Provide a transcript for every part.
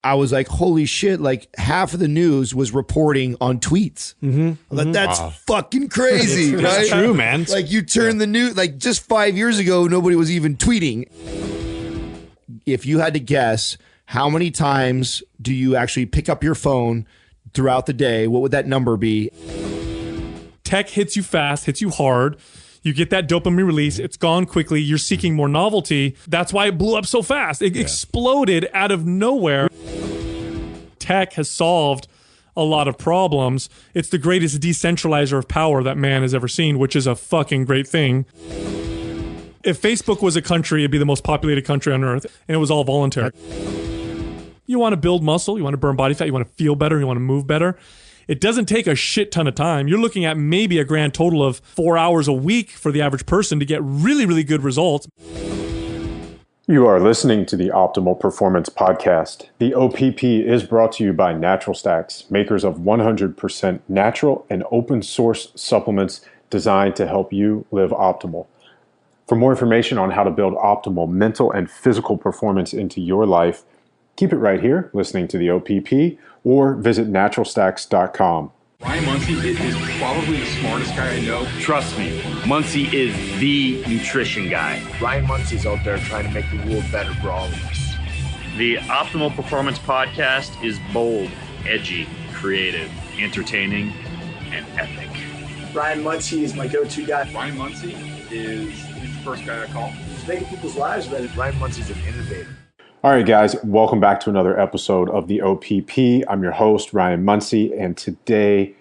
I was like, holy shit, like half of the news was reporting on tweets. Like, that's fucking crazy, right? It's true, man. Like you turn the news, like just 5 years ago, nobody was even tweeting. If you had to guess, how many times do you actually pick up your phone throughout the day? What would that number be? Tech hits you fast, hits you hard. You get that dopamine release. It's gone quickly. You're seeking more novelty. That's why it blew up so fast. It exploded out of nowhere. Tech has solved a lot of problems. It's the greatest decentralizer of power that man has ever seen, which is a fucking great thing. If Facebook was a country, it'd be the most populated country on earth, and it was all voluntary. You want to build muscle, you want to burn body fat, you want to feel better, you want to move better. It doesn't take a shit ton of time. You're looking at maybe a grand total of 4 hours a week for the average person to get really, really good results. You are listening to the Optimal Performance Podcast. The OPP is brought to you by Natural Stacks, makers of 100% natural and open source supplements designed to help you live optimal. For more information on how to build optimal mental and physical performance into your life, keep it right here, listening to the OPP, or visit naturalstacks.com. Ryan Muncie is probably the smartest guy I know. Trust me, Muncie is the nutrition guy. Ryan Muncie's out there trying to make the world better for all of us. The Optimal Performance Podcast is bold, edgy, creative, entertaining, and epic. Ryan Muncie is my go-to guy. Ryan Muncie he's the first guy I call. He's making people's lives better. Ryan Muncie's an innovator. All right, guys, welcome back to another episode of the OPP. I'm your host, Ryan Muncie, and today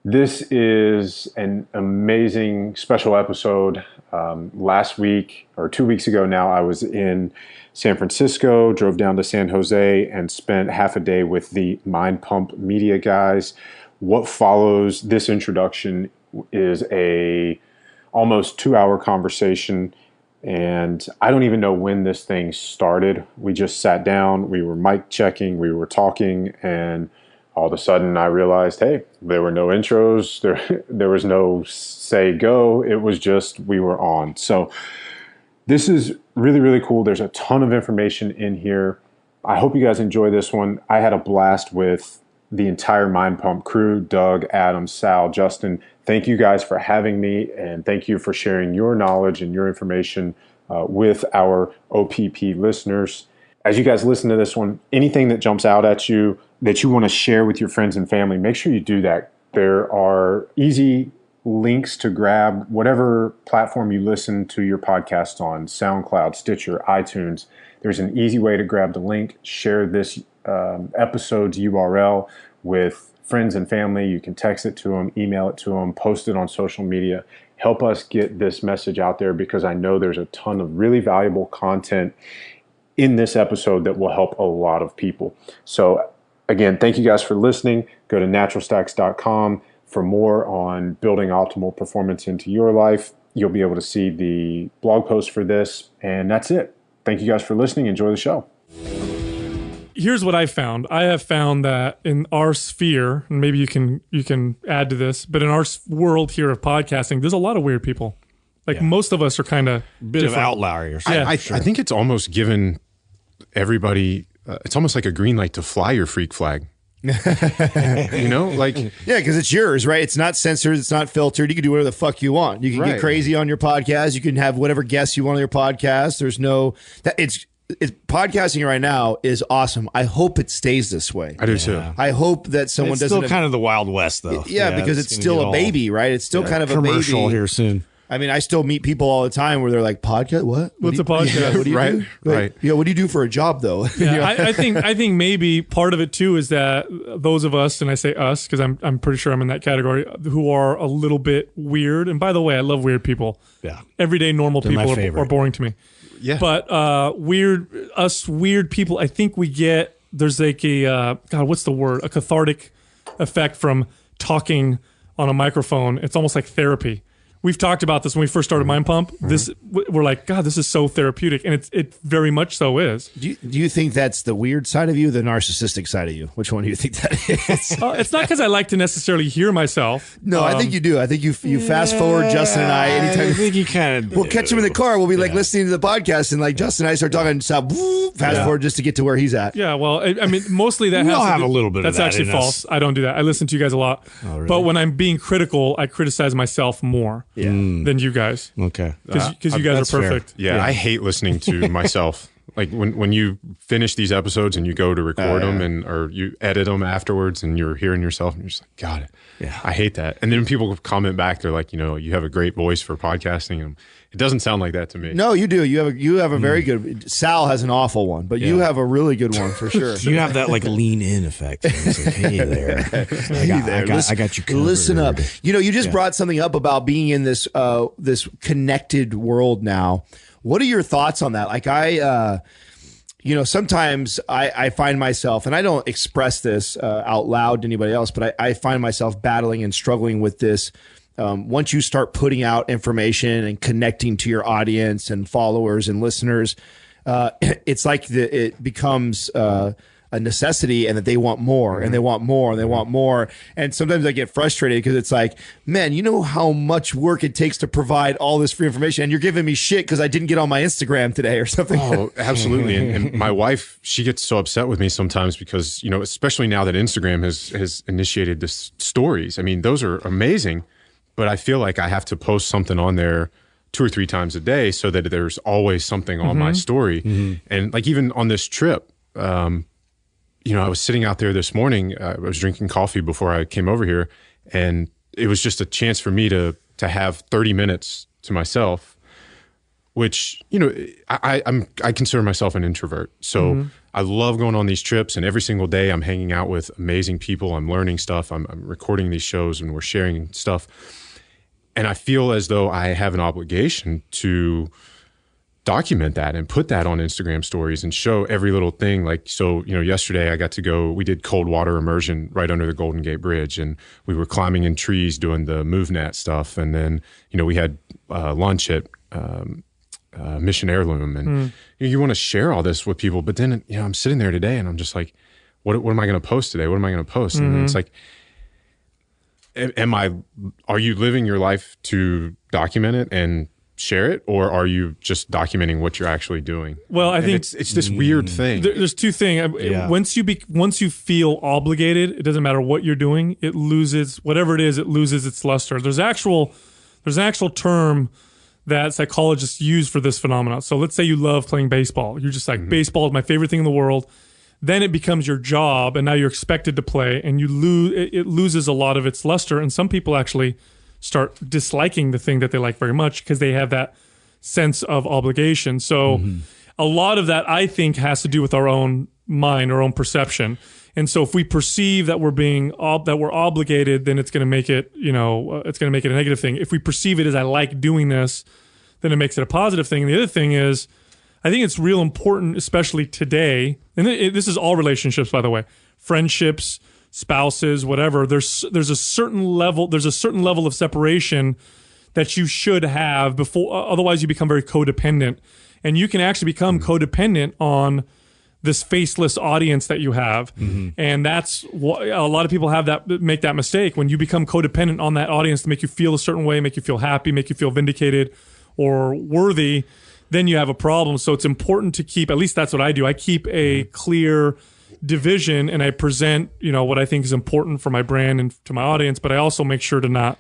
this is an amazing special episode. Last week, or 2 weeks ago now, I was in San Francisco, drove down to San Jose, and spent half a day with the Mind Pump Media guys. What follows this introduction is a almost 2-hour conversation. And I don't even know when this thing started. We just sat down, we were mic checking, we were talking, and all of a sudden I realized, hey, there were no intros, there was no say go, it was just we were on. So this is really, really cool. There's a ton of information in here. I hope you guys enjoy this one. I had a blast with the entire Mind Pump crew, Doug, Adam, Sal, Justin. Thank you guys for having me, and thank you for sharing your knowledge and your information with our OPP listeners. As you guys listen to this one, anything that jumps out at you that you want to share with your friends and family, make sure you do that. There are easy links to grab whatever platform you listen to your podcast on, SoundCloud, Stitcher, iTunes. There's an easy way to grab the link, share this episode's URL with friends and family. You can text it to them, email it to them, post it on social media. Help us get this message out there, because I know there's a ton of really valuable content in this episode that will help a lot of people. So again, thank you guys for listening. Go to naturalstacks.com for more on building optimal performance into your life. You'll be able to see the blog post for this, and that's it. Thank you guys for listening. Enjoy the show. Here's what I found. I have found that in our sphere, and maybe you can add to this, but in our world here of podcasting, there's a lot of weird people. Like most of us are kind of bit of outliers. Yeah, I think it's almost given everybody, it's almost like a green light to fly your freak flag. You know, like, yeah, because it's yours, right? It's not censored, it's not filtered. You can do whatever the fuck you want. You can get crazy on your podcast. You can have whatever guests you want on your podcast. There's no that it's podcasting right now is awesome. I hope it stays this way. I do too. I hope that someone it's doesn't. still kind of the Wild West, though. Yeah, because it's still a baby, right? It's still kind of a commercial baby here soon. I mean, I still meet people all the time where they're like, podcast? What? What's a podcast? What do you do? Right. Yeah, what do you do for a job, though? Yeah, I think maybe part of it too is that those of us, and I say us because I'm pretty sure I'm in that category, who are a little bit weird. And by the way, I love weird people. Yeah, everyday normal people are boring to me. Yeah, but weird people, I think we get there's like a what's the word? A cathartic effect from talking on a microphone. It's almost like therapy. we've talked about this when we first started Mind Pump. We're like, God, this is so therapeutic, and it very much so is. Do you think that's the weird side of you, the narcissistic side of you? Which one do you think that is? It's not because I like to necessarily hear myself. No, I think you do. I think you fast forward Justin and I anytime. I think you kind of. We'll catch him in the car. We'll be like listening to the podcast, and like Justin and I start talking, fast forward just to get to where he's at. Yeah, well, I mean, mostly that We has all to have do- a little bit of That's that actually in false. us. I don't do that. I listen to you guys a lot, really? but when I'm being critical, I criticize myself more than you guys. Okay. Because you guys that's are fair. perfect. Yeah, I hate listening to myself. Like when you finish these episodes and you go to record them or you edit them afterwards and you're hearing yourself and you're just like, God, I hate that. And then people comment back, they're like, you have a great voice for podcasting. And it doesn't sound like that to me. No, you do. You have a very good. Sal has an awful one, but you have a really good one for sure. You have that like lean in effect. It's like, hey there. I got you covered. Listen up. You just brought something up about being in this this connected world now. What are your thoughts on that? Like sometimes I find myself, and I don't express this out loud to anybody else, but I find myself battling and struggling with this. Once you start putting out information and connecting to your audience and followers and listeners, it's like it becomes a necessity, and that they want more and they want more and they want more. And sometimes I get frustrated because it's like, man, you know how much work it takes to provide all this free information, and you're giving me shit because I didn't get on my Instagram today or something. Oh, absolutely. And my wife, she gets so upset with me sometimes because, especially now that Instagram has initiated this stories. I mean, those are amazing, but I feel like I have to post something on there 2 or 3 times a day so that there's always something on my story. And like even on this trip, I was sitting out there this morning. I was drinking coffee before I came over here, and it was just a chance for me to have 30 minutes to myself, which, I consider myself an introvert. So I love going on these trips, and every single day I'm hanging out with amazing people. I'm learning stuff. I'm recording these shows, and we're sharing stuff. And I feel as though I have an obligation to document that and put that on Instagram stories and show every little thing. Like, so, yesterday I got to go, we did cold water immersion right under the Golden Gate Bridge, and we were climbing in trees doing the MoveNet stuff. And then, we had lunch at Mission Heirloom, and you want to share all this with people. But then, I'm sitting there today and I'm just like, what am I going to post today? What am I going to post? And then it's like, are you living your life to document it and share it, or are you just documenting what you're actually doing? Well, I think it's this weird thing. There's two things. Once you feel obligated, it doesn't matter what you're doing. It loses whatever it is. It loses its luster. There's an actual term that psychologists use for this phenomenon. So let's say you love playing baseball. You're just like, baseball is my favorite thing in the world. Then it becomes your job, and now you're expected to play, and it loses a lot of its luster. And some people actually start disliking the thing that they like very much because they have that sense of obligation. So a lot of that, I think, has to do with our own mind, our own perception. And so if we perceive that we're obligated, then it's going to make it, it's going to make it a negative thing. If we perceive it as I like doing this, then it makes it a positive thing. And the other thing is, I think it's real important, especially today, and this is all relationships, by the way, friendships, spouses, whatever. There's a certain level of separation that you should have before. Otherwise, you become very codependent, and you can actually become codependent on this faceless audience that you have, and that's what a lot of people make that mistake when you become codependent on that audience to make you feel a certain way, make you feel happy, make you feel vindicated or worthy. Then you have a problem. So it's important to keep, at least that's what I do. I keep a clear division, and I present, what I think is important for my brand and to my audience, but I also make sure to not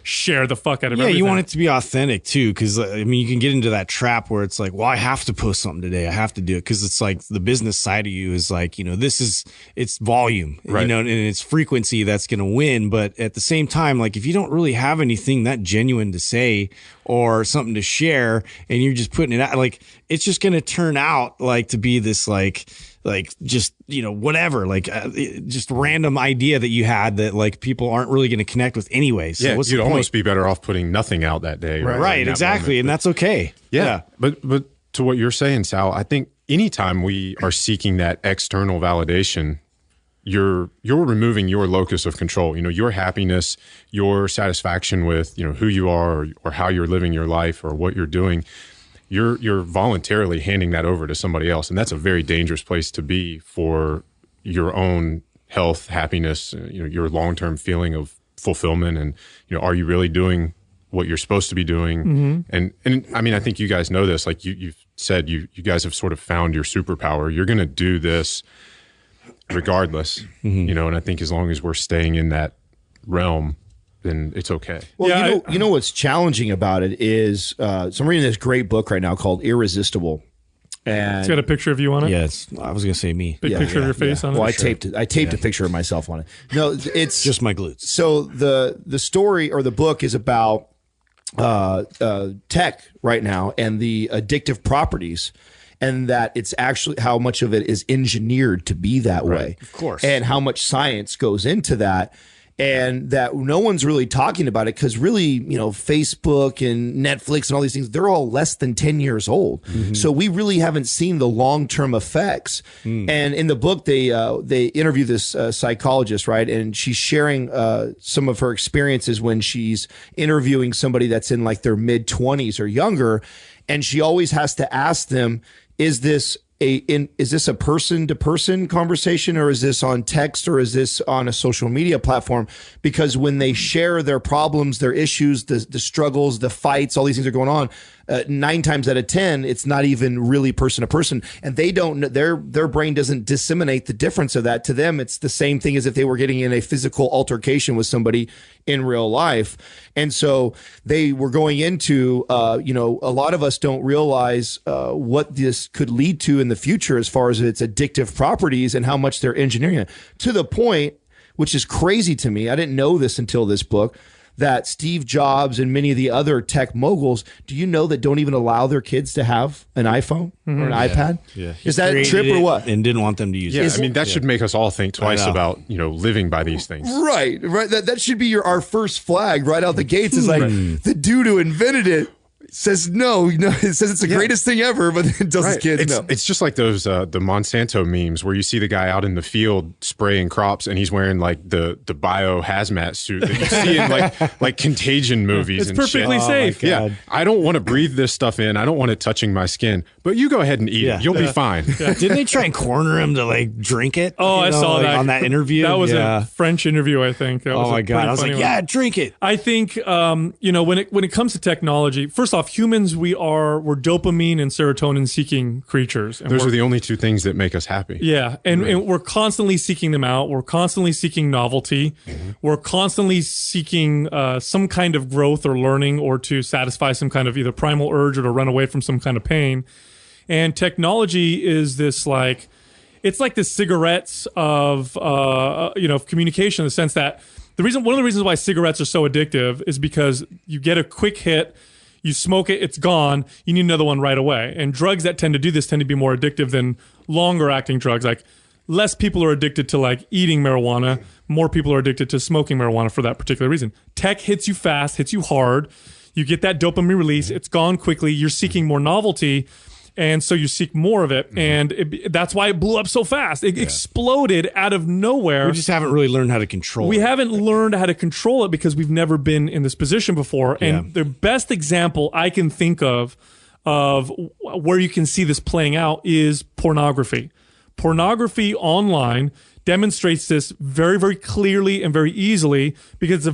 share the fuck out of everything. Yeah, you want it to be authentic too, because you can get into that trap where it's like, well, I have to post something today. I have to do it because it's like the business side of you is like, it's volume, right, and it's frequency that's going to win. But at the same time, like if you don't really have anything that genuine to say or something to share, and you're just putting it out, like it's just going to turn out like to be this like just whatever, like just random idea that you had that like people aren't really going to connect with anyway. So what's you'd the point? almost be better off putting nothing out that day. Right, exactly, and that's okay. Yeah. But to what you're saying, Sal, I think anytime we are seeking that external validation, you're removing your locus of control. Your happiness, your satisfaction with who you are or how you're living your life or what you're doing. You're voluntarily handing that over to somebody else, and that's a very dangerous place to be for your own health, happiness, your long-term feeling of fulfillment, and are you really doing what you're supposed to be doing? And I mean, I think you guys know this. Like you've said, you guys have sort of found your superpower. You're going to do this regardless, and I think as long as we're staying in that realm, then it's okay. Well, Yeah, you know what's challenging about it is, so I'm reading this great book right now called Irresistible. And It's got a picture of you on it. Yeah, I was gonna say me. Big picture of your face on it. well, I taped a picture of myself on it. No, it's Just my glutes. So the story or the book is about tech right now and the addictive properties, and that it's actually how much of it is engineered to be that way. Of course. And how much science goes into that. And that no one's really talking about it because really, Facebook and Netflix and all these things, they're all less than 10 years old. So we really haven't seen the long-term effects. And in the book, they interview this psychologist, right? And she's sharing some of her experiences when she's interviewing somebody that's in like their mid-20s or younger. And she always has to ask them, is this a person-to-person conversation, or is this on text, or is this on a social media platform? Because when they share their problems, their issues, the struggles, the fights, all these things are going on, 9 times out of 10, it's not even really person to person, and they don't. Their brain doesn't disseminate the difference of that. To them, it's the same thing as if they were getting in a physical altercation with somebody in real life. And so they were going into, a lot of us don't realize what this could lead to in the future as far as its addictive properties and how much they're engineering it, to the point, which is crazy to me. I didn't know this until this book, that Steve Jobs and many of the other tech moguls, do you know that don't even allow their kids to have an iPhone or an iPad? Yeah. Is that a trip or what? And didn't want them to use Yeah, it. I mean, that should make us all think twice about, living by these things. Right. That should be our first flag right out the gates. Is like the dude who invented it says no. It says it's the greatest thing ever, but then tells his kids no. It's just like those the Monsanto memes where you see the guy out in the field spraying crops and he's wearing like the bio hazmat suit that you see in like Contagion movies. It's and perfectly shit. safe. Yeah, I don't want to breathe this stuff in. I don't want it touching my skin. But you go ahead and eat it. You'll be fine. Didn't they try and corner him to like drink it? Oh, I saw that on that interview. That was a French interview, I think. That was my god! I was like, yeah, drink it. I think when it comes to technology, first off, humans we're dopamine and serotonin seeking creatures. And those are the only two things that make us happy. Yeah, and we're constantly seeking them out. We're constantly seeking novelty. We're constantly seeking some kind of growth or learning, or to satisfy some kind of either primal urge or to run away from some kind of pain. And technology is this it's like the cigarettes of communication, in the sense that one of the reasons why cigarettes are so addictive is because you get a quick hit. You smoke it, it's gone. You need another one right away. And drugs that tend to do this tend to be more addictive than longer acting drugs. Like less people are addicted to like eating marijuana. More people are addicted to smoking marijuana for that particular reason. Tech hits you fast, hits you hard. You get that dopamine release. It's gone quickly. You're seeking more novelty. And so you seek more of it. And that's why it blew up so fast. It exploded out of nowhere. We just haven't really learned how to control it. We haven't learned how to control it because we've never been in this position before. And the best example I can think of where you can see this playing out is pornography. Pornography online demonstrates this very, very clearly and very easily because it's a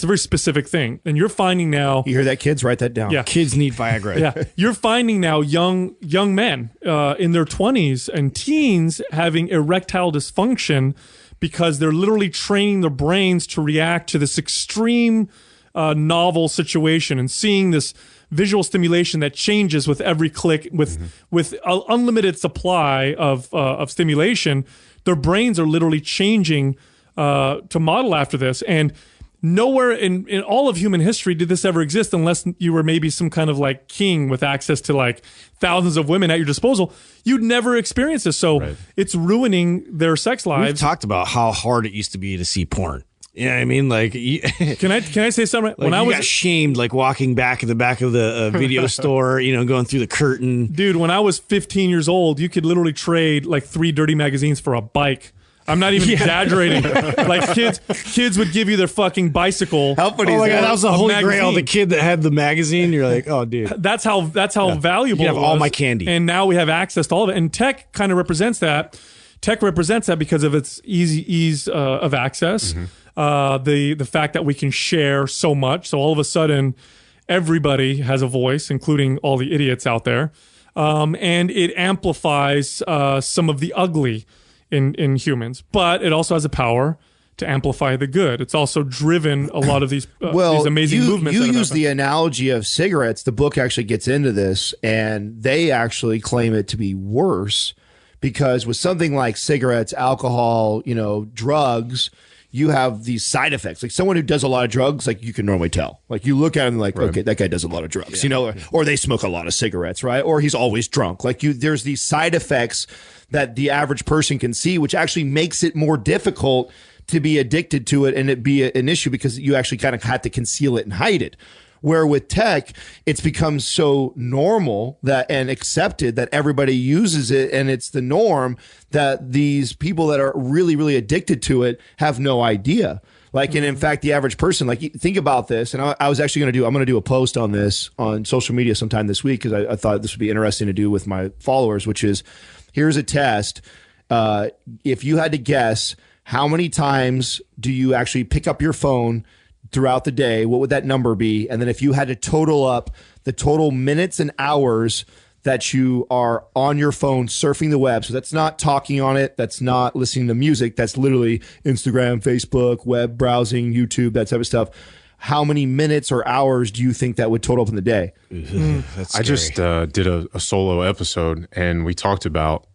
very specific thing. And you're finding now... You hear that, kids? Write that down. Yeah. Kids need Viagra. Yeah. You're finding now young men in their 20s and teens having erectile dysfunction because they're literally training their brains to react to this extreme novel situation and seeing this visual stimulation that changes with every click with an unlimited supply of stimulation. Their brains are literally changing to model after this. And nowhere in all of human history did this ever exist unless you were maybe some kind of like king with access to like thousands of women at your disposal. You'd never experience this. So it's ruining their sex lives. We've talked about how hard it used to be to see porn. You know what I mean? Like, can I say something? Like when I got shamed, like walking back in the back of the video store, going through the curtain. Dude, when I was 15 years old, you could literally trade like 3 dirty magazines for a bike. I'm not even exaggerating. Like kids would give you their fucking bicycle. How funny Oh is my God, that? that was the holy grail. The kid that had the magazine. You're like, oh, dude. That's how valuable You have it all was. my candy. And now we have access to all of it. And tech kind of represents that. Tech represents that because of its ease of access. The fact that we can share so much. So all of a sudden, everybody has a voice, including all the idiots out there. And it amplifies some of the ugly in humans. But it also has a power to amplify the good. It's also driven a lot of these amazing movements. You use the analogy of cigarettes. The book actually gets into this, and they actually claim it to be worse because with something like cigarettes, alcohol, drugs, you have these side effects. Like someone who does a lot of drugs, like you can normally tell. Like you look at him like, okay, that guy does a lot of drugs, or they smoke a lot of cigarettes, right? Or he's always drunk. Like there's these side effects that the average person can see, which actually makes it more difficult to be addicted to it and it be an issue because you actually kind of have to conceal it and hide it. Where with tech, it's become so normal and accepted that everybody uses it and it's the norm that these people that are really, really addicted to it have no idea. Like, and in fact, the average person, like, think about this. And I was actually I'm going to do a post on this on social media sometime this week because I thought this would be interesting to do with my followers, which is here's a test. If you had to guess how many times do you actually pick up your phone throughout the day, what would that number be? And then if you had to total up the total minutes and hours that you are on your phone surfing the web, so that's not talking on it, that's not listening to music, that's literally Instagram, Facebook, web browsing, YouTube, that type of stuff. How many minutes or hours do you think that would total up in the day? That's scary. I just did a solo episode and we talked about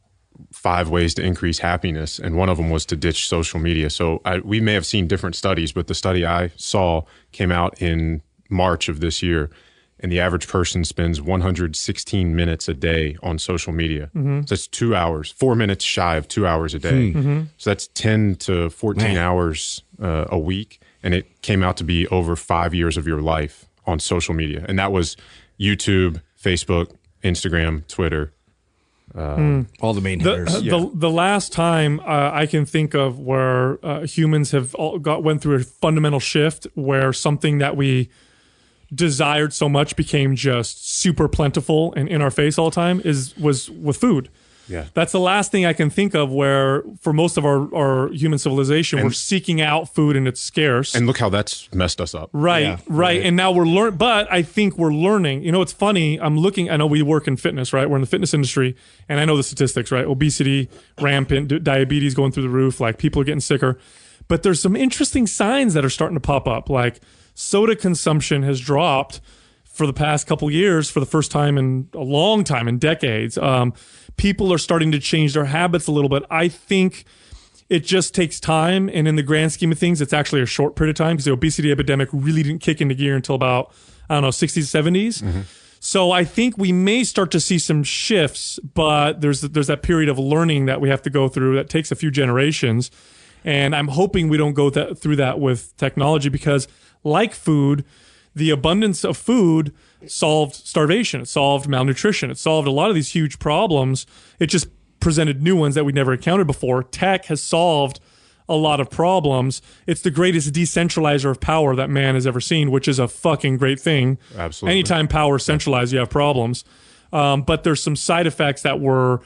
5 ways to increase happiness, and one of them was to ditch social media. So we may have seen different studies, but the study I saw came out in March of this year, and the average person spends 116 minutes a day on social media. So that's 2 hours, 4 minutes shy of 2 hours a day. So that's 10 to 14 hours a week, and it came out to be over 5 years of your life on social media. And that was YouTube, Facebook, Instagram, Twitter, all the main hitters. The last time I can think of where humans have went through a fundamental shift where something that we desired so much became just super plentiful and in our face all the time was with food. Yeah, that's the last thing I can think of where for most of our human civilization, we're seeking out food and it's scarce. And look how that's messed us up. Right. And now we're learning, but I think we're learning. It's funny. I know we work in fitness, right? We're in the fitness industry and I know the statistics, right? Obesity, rampant, diabetes going through the roof, like people are getting sicker. But there's some interesting signs that are starting to pop up. Like soda consumption has dropped for the past couple years for the first time in a long time, in decades. People are starting to change their habits a little bit. I think it just takes time. And in the grand scheme of things, it's actually a short period of time because the obesity epidemic really didn't kick into gear until about, 60s, 70s. So I think we may start to see some shifts, but there's that period of learning that we have to go through that takes a few generations. And I'm hoping we don't go through that with technology because like food, the abundance of food solved starvation. It solved malnutrition. It solved a lot of these huge problems. It just presented new ones that we'd never encountered before. Tech has solved a lot of problems. It's the greatest decentralizer of power that man has ever seen, which is a fucking great thing. Absolutely. Anytime power is centralized, you have problems. But there's some side effects that we're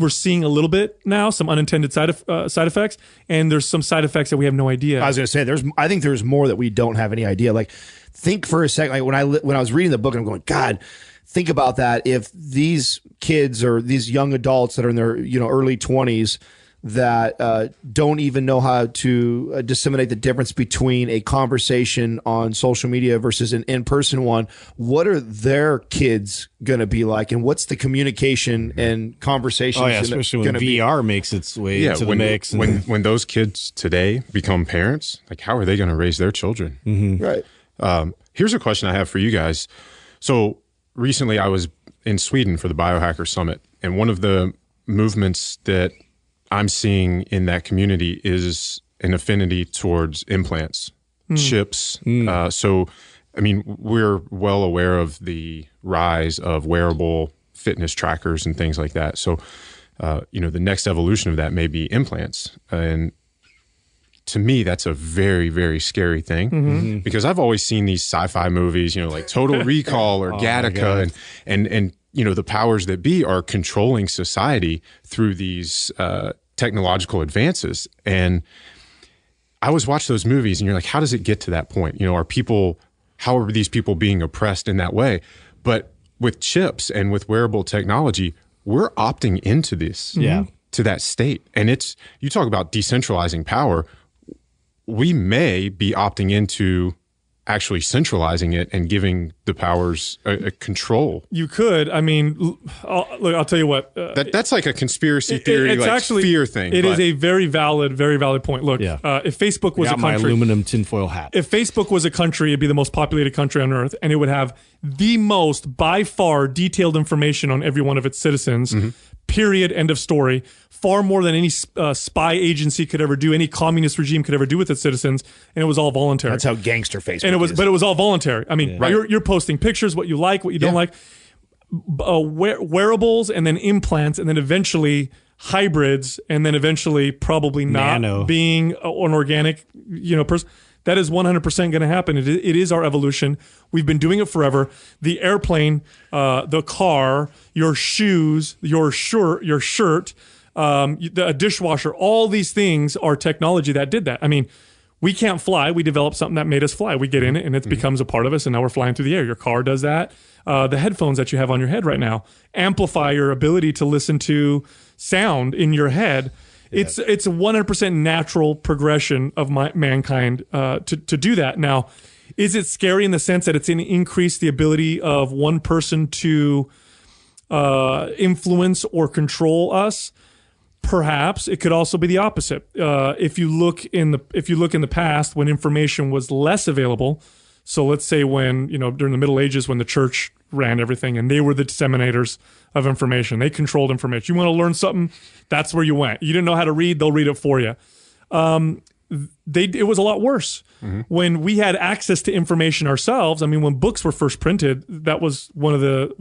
seeing a little bit now, some unintended side effects, and there's some side effects that we have no idea. I was going to say, I think there's more that we don't have any idea. Like, think for a second, like when I was reading the book, and I'm going, God, think about that. If these kids or these young adults that are in their early 20s that don't even know how to disseminate the difference between a conversation on social media versus an in-person one, what are their kids going to be like? And what's the communication and conversation? Oh, yeah, especially when VR makes its way into the mix. When those kids today become parents, like how are they going to raise their children? Right. Here's a question I have for you guys. So recently I was in Sweden for the Biohacker Summit, and one of the movements that I'm seeing in that community is an affinity towards implants, chips. So, I mean, we're well aware of the rise of wearable fitness trackers and things like that. So the next evolution of that may be implants. And to me, that's a very, very scary thing because I've always seen these sci-fi movies, like Total Recall or Gattaca, and the powers that be are controlling society through these technological advances. And I always watch those movies and you're like, how does it get to that point? How are these people being oppressed in that way? But with chips and with wearable technology, we're opting into this, to that state. And you talk about decentralizing power. We may be opting into actually centralizing it and giving the powers a control. You could. I mean, I'll tell you what. That's like a conspiracy theory, it's actually, fear thing. It is a very valid point. Look, if Facebook was a country, my aluminum tinfoil hat. If Facebook was a country, it'd be the most populated country on earth, and it would have the most, by far, detailed information on every one of its citizens. Period. End of story. Far more than any spy agency could ever do, any communist regime could ever do with its citizens, and it was all voluntary. That's how gangster Facebook is. But it was all voluntary. I mean, you're posting pictures, what you like, what you don't like, wearables, and then implants, and then eventually hybrids, and then eventually probably not being an organic, person. That is 100% going to happen. It is our evolution. We've been doing it forever. The airplane, the car, your shoes, your shirt, a dishwasher, all these things are technology that did that. I mean, we can't fly. We developed something that made us fly. We get in it and it becomes a part of us, and now we're flying through the air. Your car does that. The headphones that you have on your head right now amplify your ability to listen to sound in your head. It's a 100% natural progression of mankind to do that. Now, is it scary in the sense that it's going to increase the ability of one person to influence or control us? Perhaps. It could also be the opposite. If you look in the past when information was less available, so let's say when during the Middle Ages when the church ran everything and they were the disseminators of information, they controlled information. You want to learn something, that's where you went. You didn't know how to read, they'll read it for you. It was a lot worse when we had access to information ourselves. I mean, when books were first printed, that was one of the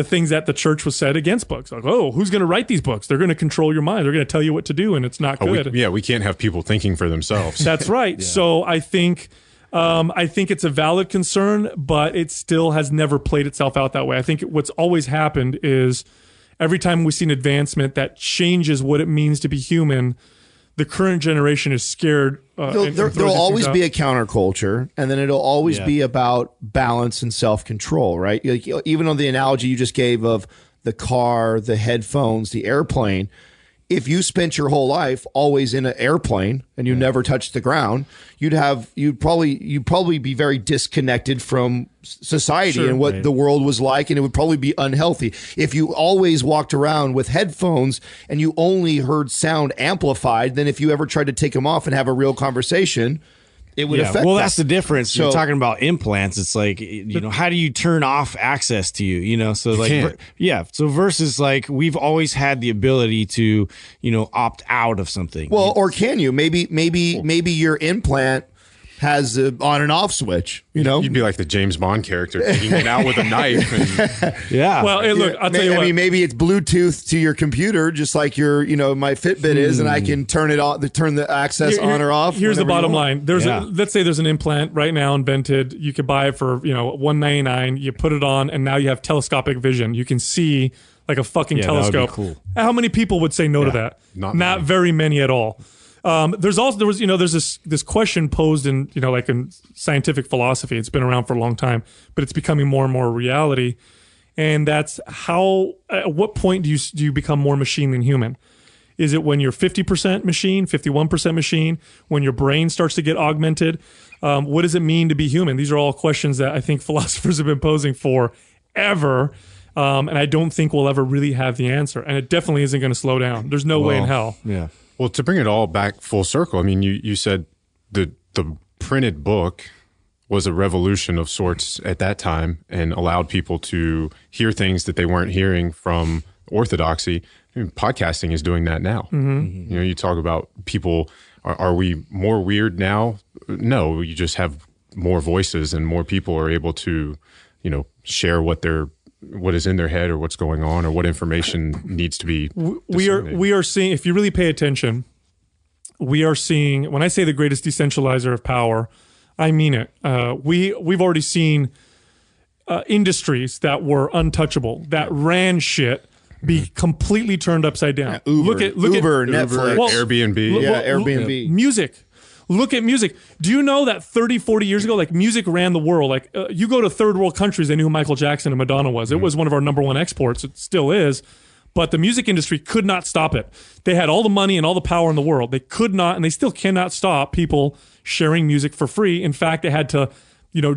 things that the church was said against books. Like, who's going to write these books? They're going to control your mind. They're going to tell you what to do, and it's not good. We can't have people thinking for themselves. That's right. So I think it's a valid concern, but it still has never played itself out that way. I think what's always happened is every time we see an advancement that changes what it means to be human, the current generation is scared. There'll always be a counterculture, and then it'll always be about balance and self-control, right? Like, even on the analogy you just gave of the car, the headphones, the airplane, if you spent your whole life always in an airplane and you never touched the ground, you'd probably be very disconnected from society and what the world was like, and it would probably be unhealthy. If you always walked around with headphones and you only heard sound amplified, then if you ever tried to take them off and have a real conversation, it would affect. Well, that's the difference. So, you're talking about implants. It's like, how do you turn off access to you? So like, so versus like, we've always had the ability to, opt out of something. Well, or can you? Maybe your implant has an on and off switch. You'd be like the James Bond character taking it out with a knife. Well, hey, look, I'll tell you what. I mean, maybe it's Bluetooth to your computer, just like your, my Fitbit is, and I can turn it on, turn the access on or off. Here's the bottom line. Let's say there's an implant right now invented. You could buy it for $199. You put it on, and now you have telescopic vision. You can see like a fucking telescope. That would be cool. How many people would say no to that? Not very many at all. There's this question posed in in scientific philosophy. It's been around for a long time, but it's becoming more and more a reality. And that's at what point do you become more machine than human? Is it when you're 50% machine, 51% machine, when your brain starts to get augmented? What does it mean to be human? These are all questions that I think philosophers have been posing forever. And I don't think we'll ever really have the answer. And it definitely isn't going to slow down. There's no way in hell. Yeah. Well, to bring it all back full circle, I mean, you said the printed book was a revolution of sorts at that time and allowed people to hear things that they weren't hearing from orthodoxy. I mean, podcasting is doing that now. You talk about people, are we more weird now? No, you just have more voices and more people are able to, share what they're what is in their head or what's going on or what information needs to be disseminated. We are seeing, if you really pay attention, we are seeing, when I say the greatest decentralizer of power, I mean it. We've already seen industries that were untouchable, that ran shit, be completely turned upside down. Yeah, Uber, Netflix, Airbnb. Airbnb. Music. Look at music. Do you know that 30, 40 years ago, like music ran the world? Like you go to third world countries, they knew who Michael Jackson and Madonna was. It was one of our number one exports. It still is. But the music industry could not stop it. They had all the money and all the power in the world. They could not, and they still cannot stop people sharing music for free. In fact, they had to,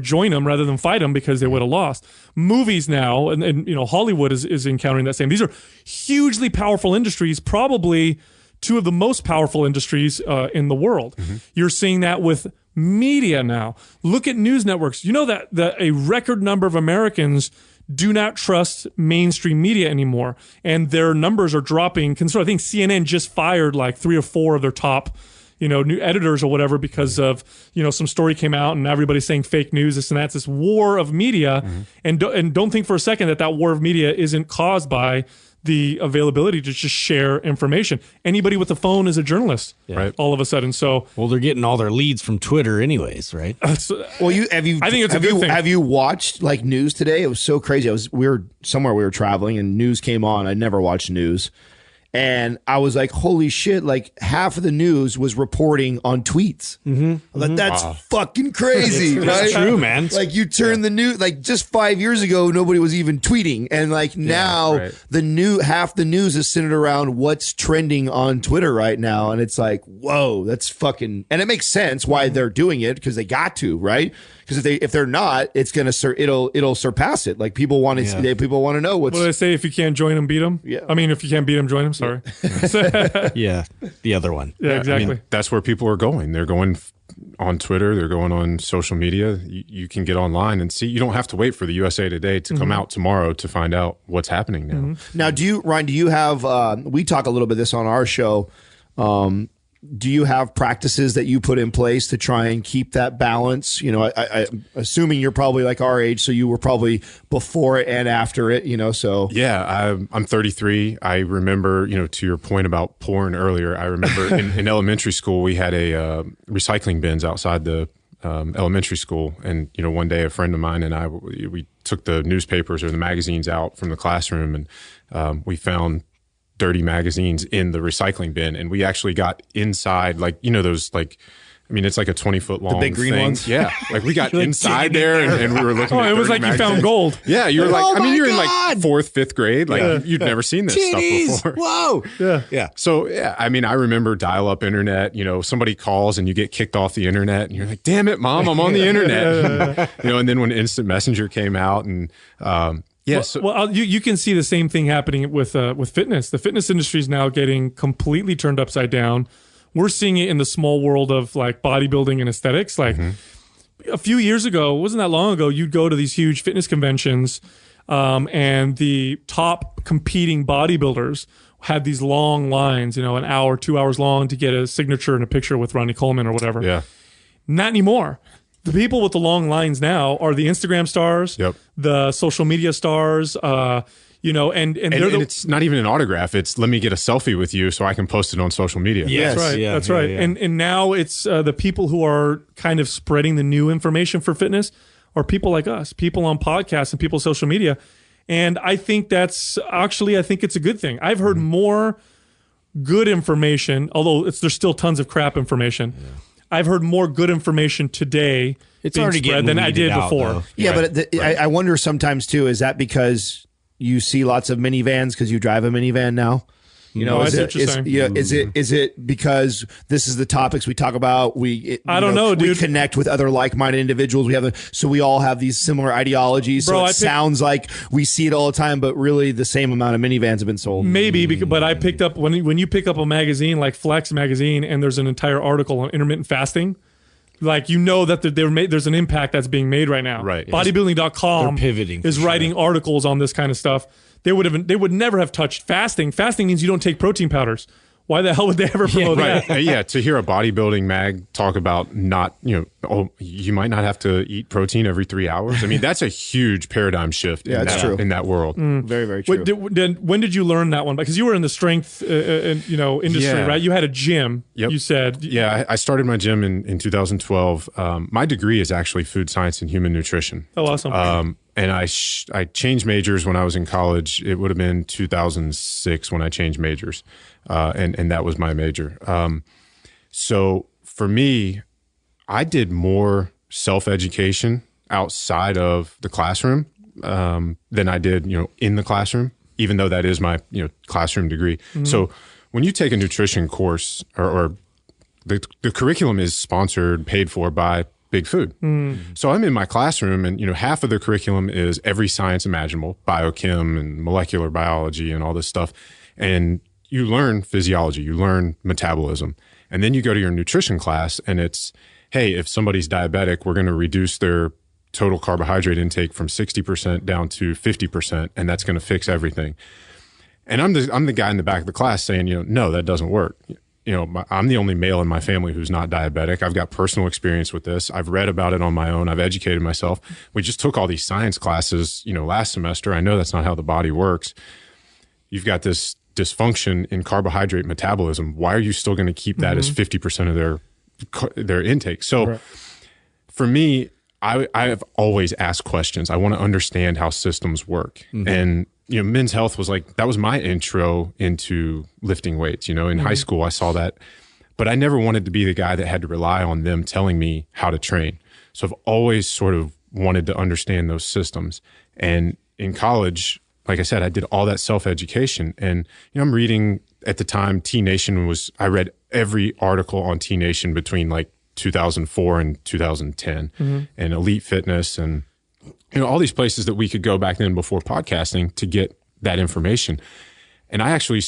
join them rather than fight them because they would have lost. Movies now, and Hollywood is encountering that same. These are hugely powerful industries, probably two of the most powerful industries in the world. You're seeing that with media now. Look at news networks. You know that a record number of Americans do not trust mainstream media anymore, and their numbers are dropping. I think CNN just fired like 3 or 4 of their top, new editors or whatever because of, some story came out and everybody's saying fake news, this and that's this war of media. And don't think for a second that war of media isn't caused by the availability to just share information. Anybody with a phone is a journalist, right? All of a sudden. So, well, they're getting all their leads from Twitter, anyways, right? I think it's a good thing. Have you watched like news today? It was so crazy. We were traveling and news came on. I never watched news. And I was like, holy shit, like half of the news was reporting on tweets. Like, that's fucking crazy, right? That's true, man. Like you turn the news, like just 5 years ago, nobody was even tweeting. And like now half the news is centered around what's trending on Twitter right now. And it's like, whoa, that's fucking, and it makes sense why they're doing it because they got to, right? Because if they're not, it's gonna it'll surpass it. Like people want to people want to know what's. What do they say? If you can't join them, beat them. Yeah. I mean, if you can't beat them, join them. Sorry. Yeah, the other one. Yeah, exactly. I mean, that's where people are going. They're going on Twitter. They're going on social media. You can get online and see. You don't have to wait for the USA Today to come out tomorrow to find out what's happening now. Now, Ryan? Do you have? We talk a little bit of this on our show. Do you have practices that you put in place to try and keep that balance? I assuming you're probably like our age, so you were probably before it and after it, so. Yeah, I'm 33. I remember, to your point about porn earlier, I remember in elementary school, we had a recycling bins outside the elementary school. And, one day a friend of mine and I, we took the newspapers or the magazines out from the classroom and we found dirty magazines in the recycling bin, and we actually got inside, like those, like, I mean, it's like a 20-foot long, the big green ones. Yeah, like we got inside there, and we were looking. It was like magazines. You found gold. Yeah, you were like, oh I mean, you're God. in like 4th, 5th grade, like you'd never seen this stuff before. Whoa, Yeah. So I mean, I remember dial-up internet. Somebody calls and you get kicked off the internet, and you're like, "Damn it, Mom, I'm on the internet." And then when Instant Messenger came out, and you can see the same thing happening with fitness. The fitness industry is now getting completely turned upside down. We're seeing it in the small world of like bodybuilding and aesthetics. Like a few years ago, it wasn't that long ago, you'd go to these huge fitness conventions, and the top competing bodybuilders had these long lines, an hour, 2 hours long to get a signature and a picture with Ronnie Coleman or whatever. Yeah. Not anymore. The people with the long lines now are the Instagram stars, the social media stars, and it's not even an autograph. It's let me get a selfie with you so I can post it on social media. Yes, that's right. That's right. Yeah. And now it's the people who are kind of spreading the new information for fitness are people like us, people on podcasts and people on social media. And I think I think it's a good thing. I've heard more good information, although there's still tons of crap information. Yeah. I've heard more good information today it's already spread than I did before. Though. Yeah, but I wonder sometimes too, is that because you see lots of minivans because you drive a minivan now? Is it because this is the topics we talk about? I don't know, dude. We connect with other like-minded individuals. So we all have these similar ideologies. So it sounds like we see it all the time, but really the same amount of minivans have been sold. Maybe, but I picked up when you pick up a magazine like Flex magazine, and there's an entire article on intermittent fasting. Like, that there's an impact that's being made right now. Right. Bodybuilding.com is writing articles on this kind of stuff. They would never have touched fasting. Fasting means you don't take protein powders. Why the hell would they ever promote that? Yeah, to hear a bodybuilding mag talk about not, you might not have to eat protein every 3 hours. I mean, that's a huge paradigm shift in that world. Very, very true. When did you learn that one? Because you were in the strength industry, right? You had a gym, you said. Yeah, I started my gym in 2012. My degree is actually food science and human nutrition. Oh, awesome. And I changed majors when I was in college. It would have been 2006 when I changed majors. And that was my major. So for me, I did more self-education outside of the classroom than I did, in the classroom, even though that is my, classroom degree. Mm-hmm. So when you take a nutrition course or the curriculum is sponsored, paid for by Big Food. So I'm in my classroom and, half of the curriculum is every science imaginable, biochem and molecular biology and all this stuff. And you learn physiology, you learn metabolism. And then you go to your nutrition class and it's, hey, if somebody's diabetic, we're going to reduce their total carbohydrate intake from 60% down to 50%, and that's going to fix everything. And I'm the guy in the back of the class saying, no, that doesn't work. I'm the only male in my family who's not diabetic. I've got personal experience with this. I've read about it on my own. I've educated myself. We just took all these science classes, last semester. I know that's not how the body works. You've got this dysfunction in carbohydrate metabolism. Why are you still going to keep that as 50% of their intake? So for me, I have always asked questions. I want to understand how systems work. And Men's Health was that was my intro into lifting weights. In high school, I saw that, but I never wanted to be the guy that had to rely on them telling me how to train. So I've always sort of wanted to understand those systems. And in college, like I said, I did all that self-education. And, I'm reading at the time, T Nation I read every article on T Nation between 2004 and 2010 and Elite Fitness and all these places that we could go back then before podcasting to get that information. And I actually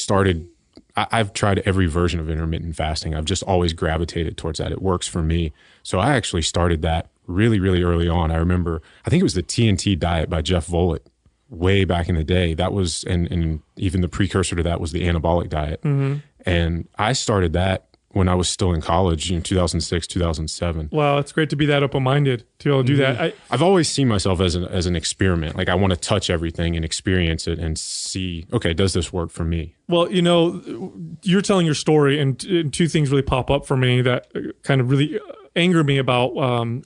I've tried every version of intermittent fasting. I've just always gravitated towards that. It works for me. So I actually started that really, really early on. I remember, I think it was the TNT diet by Jeff Volek way back in the day. That was, and even the precursor to that was the anabolic diet. And I started that when I was still in college, 2006, 2007. Wow, it's great to be that open-minded to be able to do that. I've always seen myself as an experiment. I want to touch everything and experience it and see, okay, does this work for me? Well, you're telling your story, and two things really pop up for me that kind of really anger me about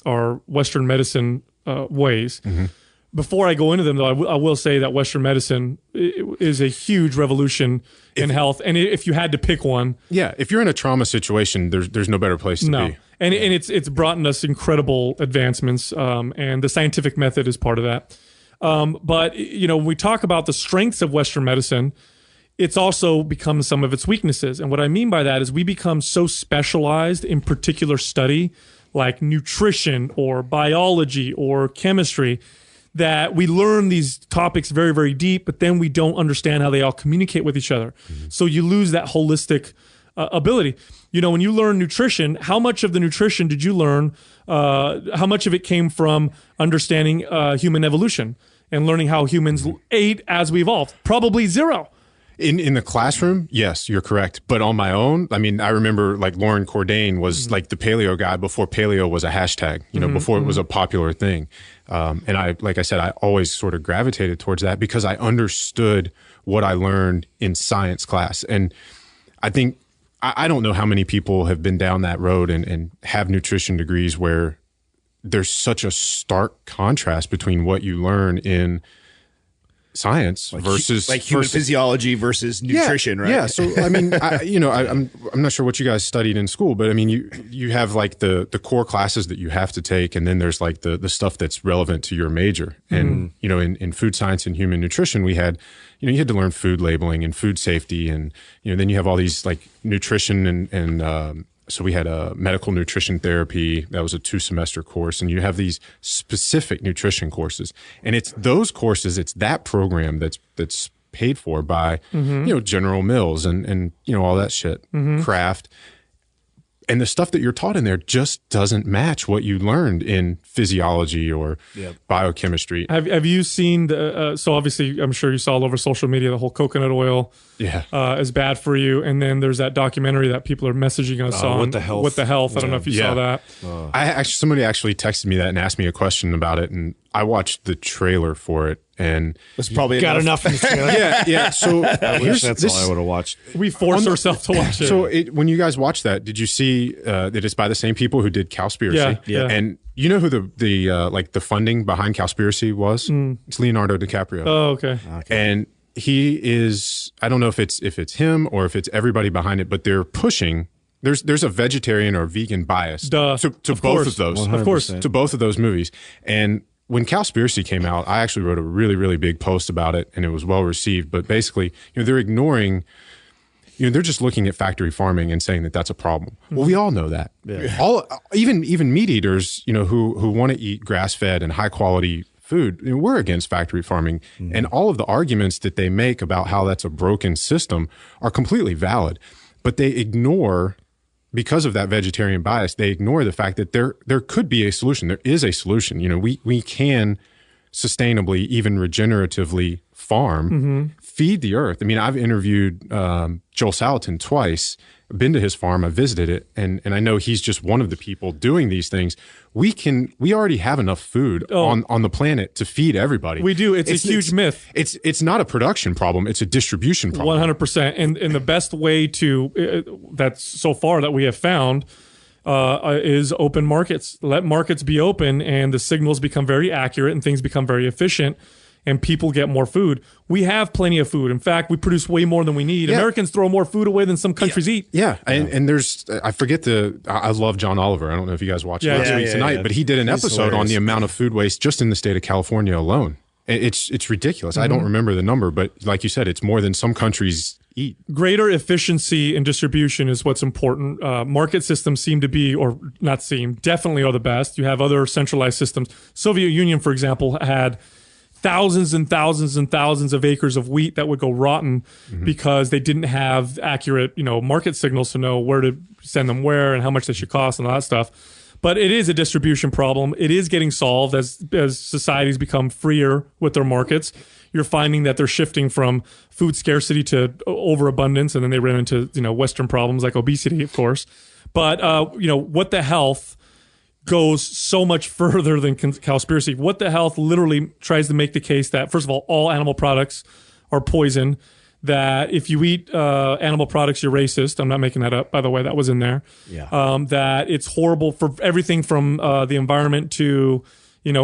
our Western medicine ways. Before I go into them, though, I will say that Western medicine is a huge revolution in health. And if you had to pick one, if you're in a trauma situation, there's no better place to be. And it's brought us incredible advancements, and the scientific method is part of that. But when we talk about the strengths of Western medicine, it's also become some of its weaknesses. And what I mean by that is we become so specialized in particular study, like nutrition or biology or chemistry, that we learn these topics very, very deep, but then we don't understand how they all communicate with each other. So you lose that holistic ability. When you learn nutrition, how much of the nutrition did you learn? How much of it came from understanding human evolution and learning how humans ate as we evolved? Probably zero. In the classroom, yes, you're correct. But on my own, I remember Lauren Cordain was the paleo guy before paleo was a hashtag, before it was a popular thing. And I said, I always sort of gravitated towards that because I understood what I learned in science class. And I think, I don't know how many people have been down that road and have nutrition degrees where there's such a stark contrast between what you learn in science versus human physiology versus nutrition, right? Yeah. So I'm not sure what you guys studied in school, but you have the core classes that you have to take, and then there's the stuff that's relevant to your major. And in food science and human nutrition, we had you had to learn food labeling and food safety, and then you have all these nutrition and so we had a medical nutrition therapy. That was a 2-semester course. And you have these specific nutrition courses. And it's those courses, it's that program that's paid for by, General Mills and all that shit, Kraft. And the stuff that you're taught in there just doesn't match what you learned in physiology or biochemistry. Have you seen the? So obviously, I'm sure you saw all over social media the whole coconut oil is bad for you. And then there's that documentary that people are messaging us on. What the health? I don't know if you saw that. Somebody actually texted me that and asked me a question about it, and I watched the trailer for it. And it's probably got enough in the trailer. Yeah. So that's all I would have watched. We forced ourselves to watch it. So when you guys watched that, did you see that it's by the same people who did Cowspiracy? Yeah. And you know who the funding behind Cowspiracy was? It's Leonardo DiCaprio. Oh, okay. And he is, I don't know if it's him or if it's everybody behind it, but they're pushing. There's a vegetarian or vegan bias to both of those. 100%. Of course. To both of those movies. And when Cowspiracy came out, I actually wrote a really, really big post about it, and it was well received. But basically, they're ignoring, they're just looking at factory farming and saying that that's a problem. Well, we all know that. Yeah. Even meat eaters, who want to eat grass-fed and high-quality food, we're against factory farming. And all of the arguments that they make about how that's a broken system are completely valid. But they ignore, because of that vegetarian bias, they ignore the fact that there could be a solution. There is a solution. We can sustainably, even regeneratively farm, feed the earth. I mean, I've interviewed Joel Salatin twice, been to his farm, I visited it, and I know he's just one of the people doing these things. We already have enough food on the planet to feed everybody. We do. It's a huge myth. It's not a production problem. It's a distribution problem. 100%. And the best way to, that's so far that we have found, is open markets. Let markets be open and the signals become very accurate and things become very efficient and people get more food. We have plenty of food. In fact, we produce way more than we need. Yeah. Americans throw more food away than some countries eat. Yeah. And there's, I love John Oliver. I don't know if you guys watched Last Week Tonight, but he did an episode on the amount of food waste just in the state of California alone. It's ridiculous. I don't remember the number, but like you said, it's more than some countries eat. Greater efficiency and distribution is what's important. Market systems seem to be, or not seem, definitely are the best. You have other centralized systems. Soviet Union, for example, had thousands and thousands and thousands of acres of wheat that would go rotten because they didn't have accurate, market signals to know where to send them where and how much they should cost and all that stuff. But it is a distribution problem. It is getting solved as societies become freer with their markets. You're finding that they're shifting from food scarcity to overabundance, and then they run into Western problems like obesity, of course. But What the Health goes so much further than Cowspiracy. What the Health literally tries to make the case that, first of all animal products are poison, that if you eat animal products, you're racist. I'm not making that up, by the way. That was in there. Yeah. That it's horrible for everything from the environment to,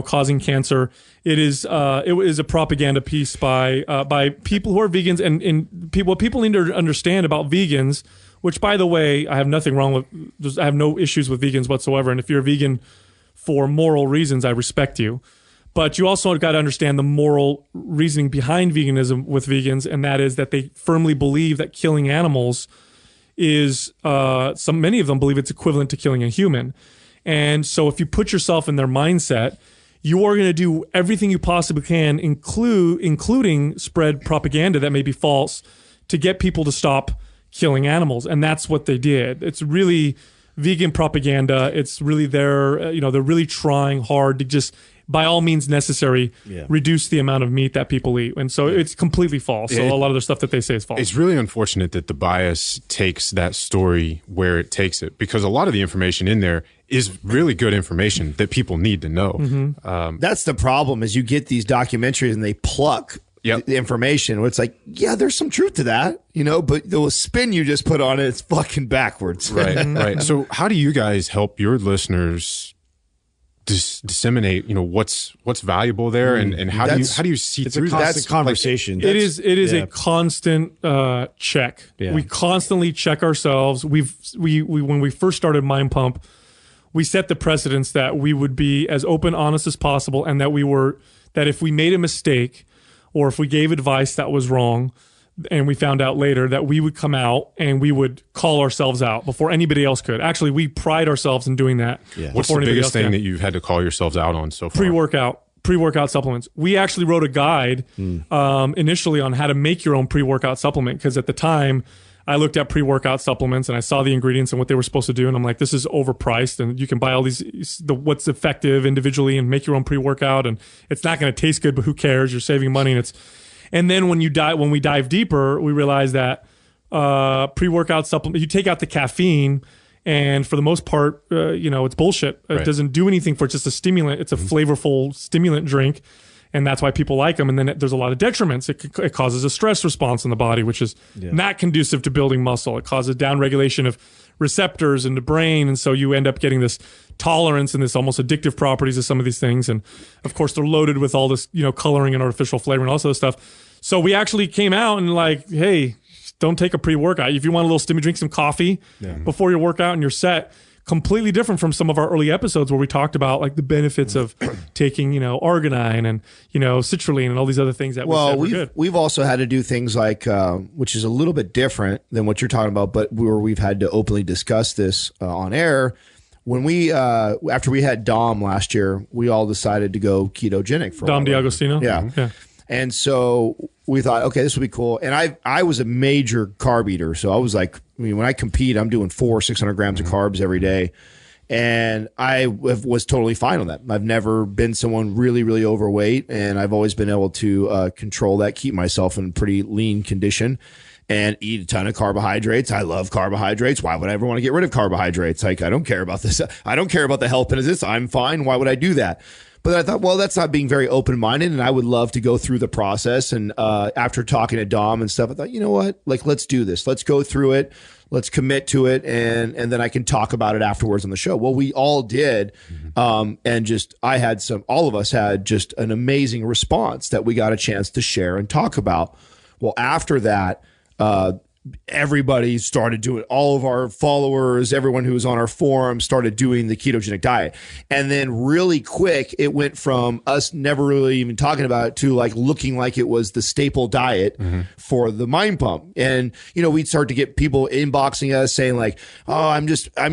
causing cancer. It is a propaganda piece by people who are vegans and what people need to understand about vegans, which, by the way, I have nothing wrong with. I have no issues with vegans whatsoever. And if you're a vegan for moral reasons, I respect you. But you also got to understand the moral reasoning behind veganism with vegans, and that is that they firmly believe that killing animals is, many of them believe it's equivalent to killing a human. And so if you put yourself in their mindset, you are going to do everything you possibly can, including spread propaganda that may be false, to get people to stop killing animals. And that's what they did. It's really vegan propaganda. It's really they're really trying hard to just, by all means necessary, reduce the amount of meat that people eat. And so it's completely false. So a lot of the stuff that they say is false. It's really unfortunate that the bias takes that story where it takes it, because a lot of the information in there is really good information that people need to know. That's the problem, is you get these documentaries and they pluck the information. It's like, yeah, there's some truth to that, but the spin you just put on it, it's fucking backwards. Right. So how do you guys help your listeners disseminate, what's valuable there, and how do you see through that? That's a conversation. It is a constant check. Yeah. We constantly check ourselves. We when we first started Mind Pump, we set the precedence that we would be as open, honest as possible, and that if we made a mistake or if we gave advice that was wrong, and we found out later, that we would come out and we would call ourselves out before anybody else could. Actually, we pride ourselves in doing that. Yeah. What's the biggest thing that you've had to call yourselves out on so far? PreWorkout supplements. We actually wrote a guide initially on how to make your own pre-workout supplement, because at the time I looked at pre-workout supplements and I saw the ingredients and what they were supposed to do. And I'm like, this is overpriced, and you can buy all what's effective individually and make your own pre-workout. And it's not going to taste good, but who cares? You're saving money. And then when we dive deeper, we realize that pre-workout supplement, you take out the caffeine, and for the most part, it's bullshit. It doesn't do anything for it. It's just a stimulant. It's a flavorful stimulant drink. And that's why people like them. And then there's a lot of detriments. It causes a stress response in the body, which is not conducive to building muscle. It causes downregulation of receptors in the brain. And so you end up getting this tolerance and this almost addictive properties of some of these things. And of course, they're loaded with all this, coloring and artificial flavor and all this stuff. So we actually came out and like, hey, don't take a pre-workout. If you want a little stimmy, drink some coffee before your workout and you're set. Completely different from some of our early episodes where we talked about like the benefits of taking, arginine and, citrulline and all these other things that we've also had to do things like, which is a little bit different than what you're talking about, but where we've had to openly discuss this on air. When we, after we had Dom last year, we all decided to go ketogenic for Dom D'Agostino. Yeah. And so we thought, okay, this would be cool. And I was a major carb eater. So I was like, when I compete, I'm doing 600 grams of carbs every day. And I was totally fine on that. I've never been someone really, really overweight. And I've always been able to control that, keep myself in pretty lean condition and eat a ton of carbohydrates. I love carbohydrates. Why would I ever want to get rid of carbohydrates? Like, I don't care about this. I don't care about the health benefits. I'm fine. Why would I do that? But I thought, well, that's not being very open-minded, and I would love to go through the process. And after talking to Dom and stuff, I thought, you know what? Like, let's do this. Let's go through it. Let's commit to it, and then I can talk about it afterwards on the show. Well, we all did, and just all of us had just an amazing response that we got a chance to share and talk about. Well, after that, everybody started doing, all of our followers, everyone who was on our forum started doing the ketogenic diet. And then really quick, it went from us never really even talking about it to like looking like it was the staple diet for the Mind Pump. And, we'd start to get people inboxing us saying like, oh, I'm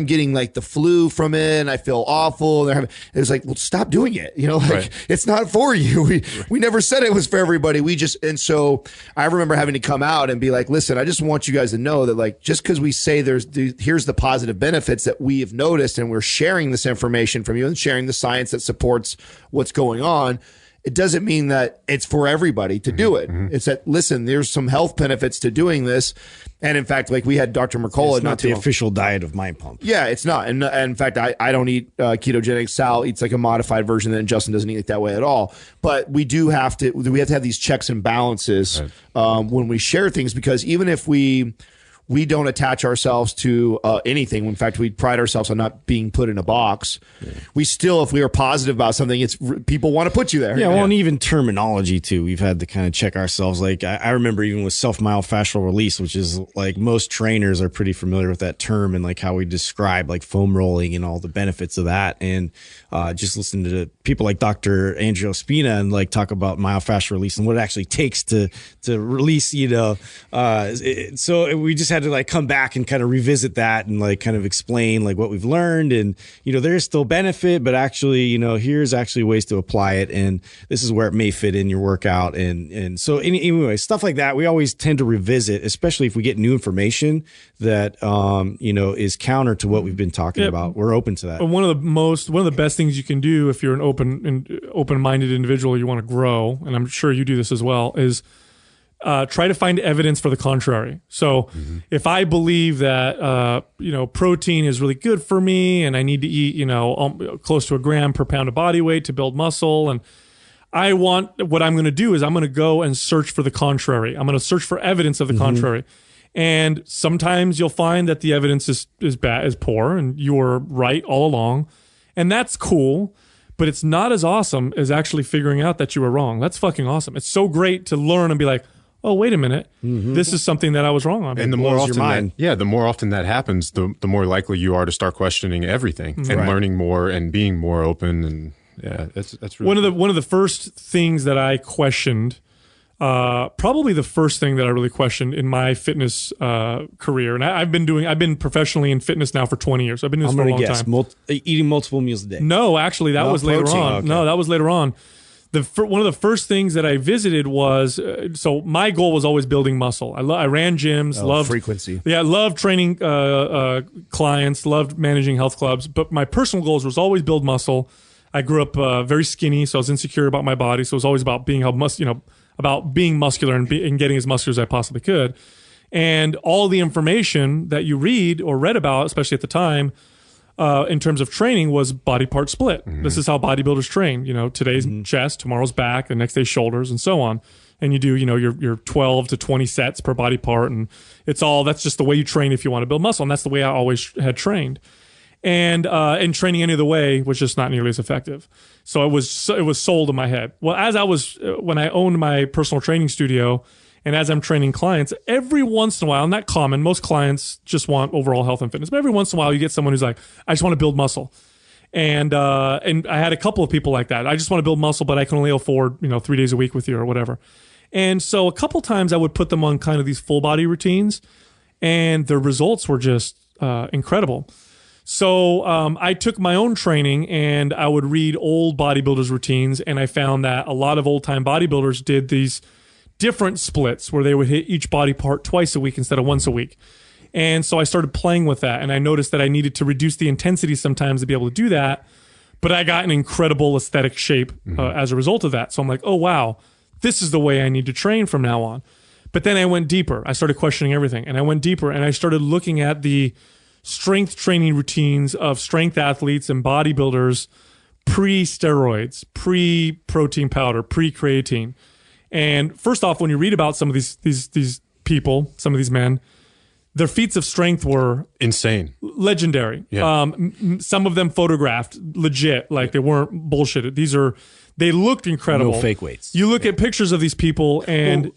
getting like the flu from it and I feel awful. It was like, well, stop doing it. It's not for you. We never said it was for everybody. And so I remember having to come out and be like, listen, I just want you guys to know that like just because we say here's the positive benefits that we have noticed and we're sharing this information from you and sharing the science that supports what's going on, it doesn't mean that it's for everybody to do it. It's that, listen, there's some health benefits to doing this. And in fact, like we had Dr. Mercola. It's not the official diet of Mind Pump. Yeah, it's not. And in fact, I don't eat ketogenic. Sal eats like a modified version, and Justin doesn't eat it that way at all. But we have to have these checks and balances when we share things, because even if we don't attach ourselves to anything. In fact, we pride ourselves on not being put in a box. We still, if we are positive about something, people want to put you there. Yeah, well, and even terminology too. We've had to kind of check ourselves. Like I remember even with self-myofascial release, which is like most trainers are pretty familiar with that term and like how we describe like foam rolling and all the benefits of that. And just listening to people like Dr. Andrea Spina and like talk about myofascial release and what it actually takes to release, so we just had to like come back and kind of revisit that and like kind of explain like what we've learned. And, there's still benefit, but actually, here's actually ways to apply it. And this is where it may fit in your workout. And so anyway, stuff like that, we always tend to revisit, especially if we get new information that, is counter to what we've been talking about. We're open to that. One of the best things you can do if you're an open-minded individual, you want to grow, and I'm sure you do this as well, is try to find evidence for the contrary. So if I believe that, protein is really good for me and I need to eat, close to a gram per pound of body weight to build muscle, and what I'm going to do is I'm going to go and search for the contrary. I'm going to search for evidence of the contrary. And sometimes you'll find that the evidence is bad, is poor, and you're right all along. And that's cool. But it's not as awesome as actually figuring out that you were wrong. That's fucking awesome. It's so great to learn and be like, oh, wait a minute, this is something that I was wrong on. And the more often that happens, the more likely you are to start questioning everything and learning more and being more open. And that's really one of the first things that I questioned. Probably the first thing that I really questioned in my fitness career, and I've been professionally in fitness now for 20 years. I've been doing this for a long time. Eating multiple meals a day. No, actually, that was later on. Okay. No, that was later on. one of the first things that I visited was so my goal was always building muscle. I ran gyms, loved frequency. Yeah, loved training clients, loved managing health clubs. But my personal goals was always build muscle. I grew up very skinny, so I was insecure about my body. So it was always about being about being muscular and getting as muscular as I possibly could. And all the information that you read or read about, especially at the time, in terms of training, was body part split. This is how bodybuilders train. Today's chest, tomorrow's back, the next day's shoulders, and so on. And you do, your 12 to 20 sets per body part, and that's just the way you train if you want to build muscle, and that's the way I always had trained. And training any other way was just not nearly as effective. So it was sold in my head. Well, when I owned my personal training studio, and as I'm training clients, every once in a while, not common, most clients just want overall health and fitness, but every once in a while you get someone who's like, I just want to build muscle. And I had a couple of people like that. I just want to build muscle, but I can only afford, 3 days a week with you or whatever. And so a couple times I would put them on kind of these full body routines, and the results were just incredible. So I took my own training and I would read old bodybuilders' routines, and I found that a lot of old time bodybuilders did these different splits where they would hit each body part twice a week instead of once a week. And so I started playing with that, and I noticed that I needed to reduce the intensity sometimes to be able to do that, but I got an incredible aesthetic shape as a result of that. So I'm like, oh wow, this is the way I need to train from now on. But then I went deeper. I started questioning everything, and I went deeper, and I started looking at the strength training routines of strength athletes and bodybuilders pre-steroids, pre-protein powder, pre-creatine. And first off, when you read about some of these people, some of these men, their feats of strength were insane, legendary. Yeah. Some of them photographed legit, like they weren't bullshitted. They looked incredible. No fake weights. You look at pictures of these people, and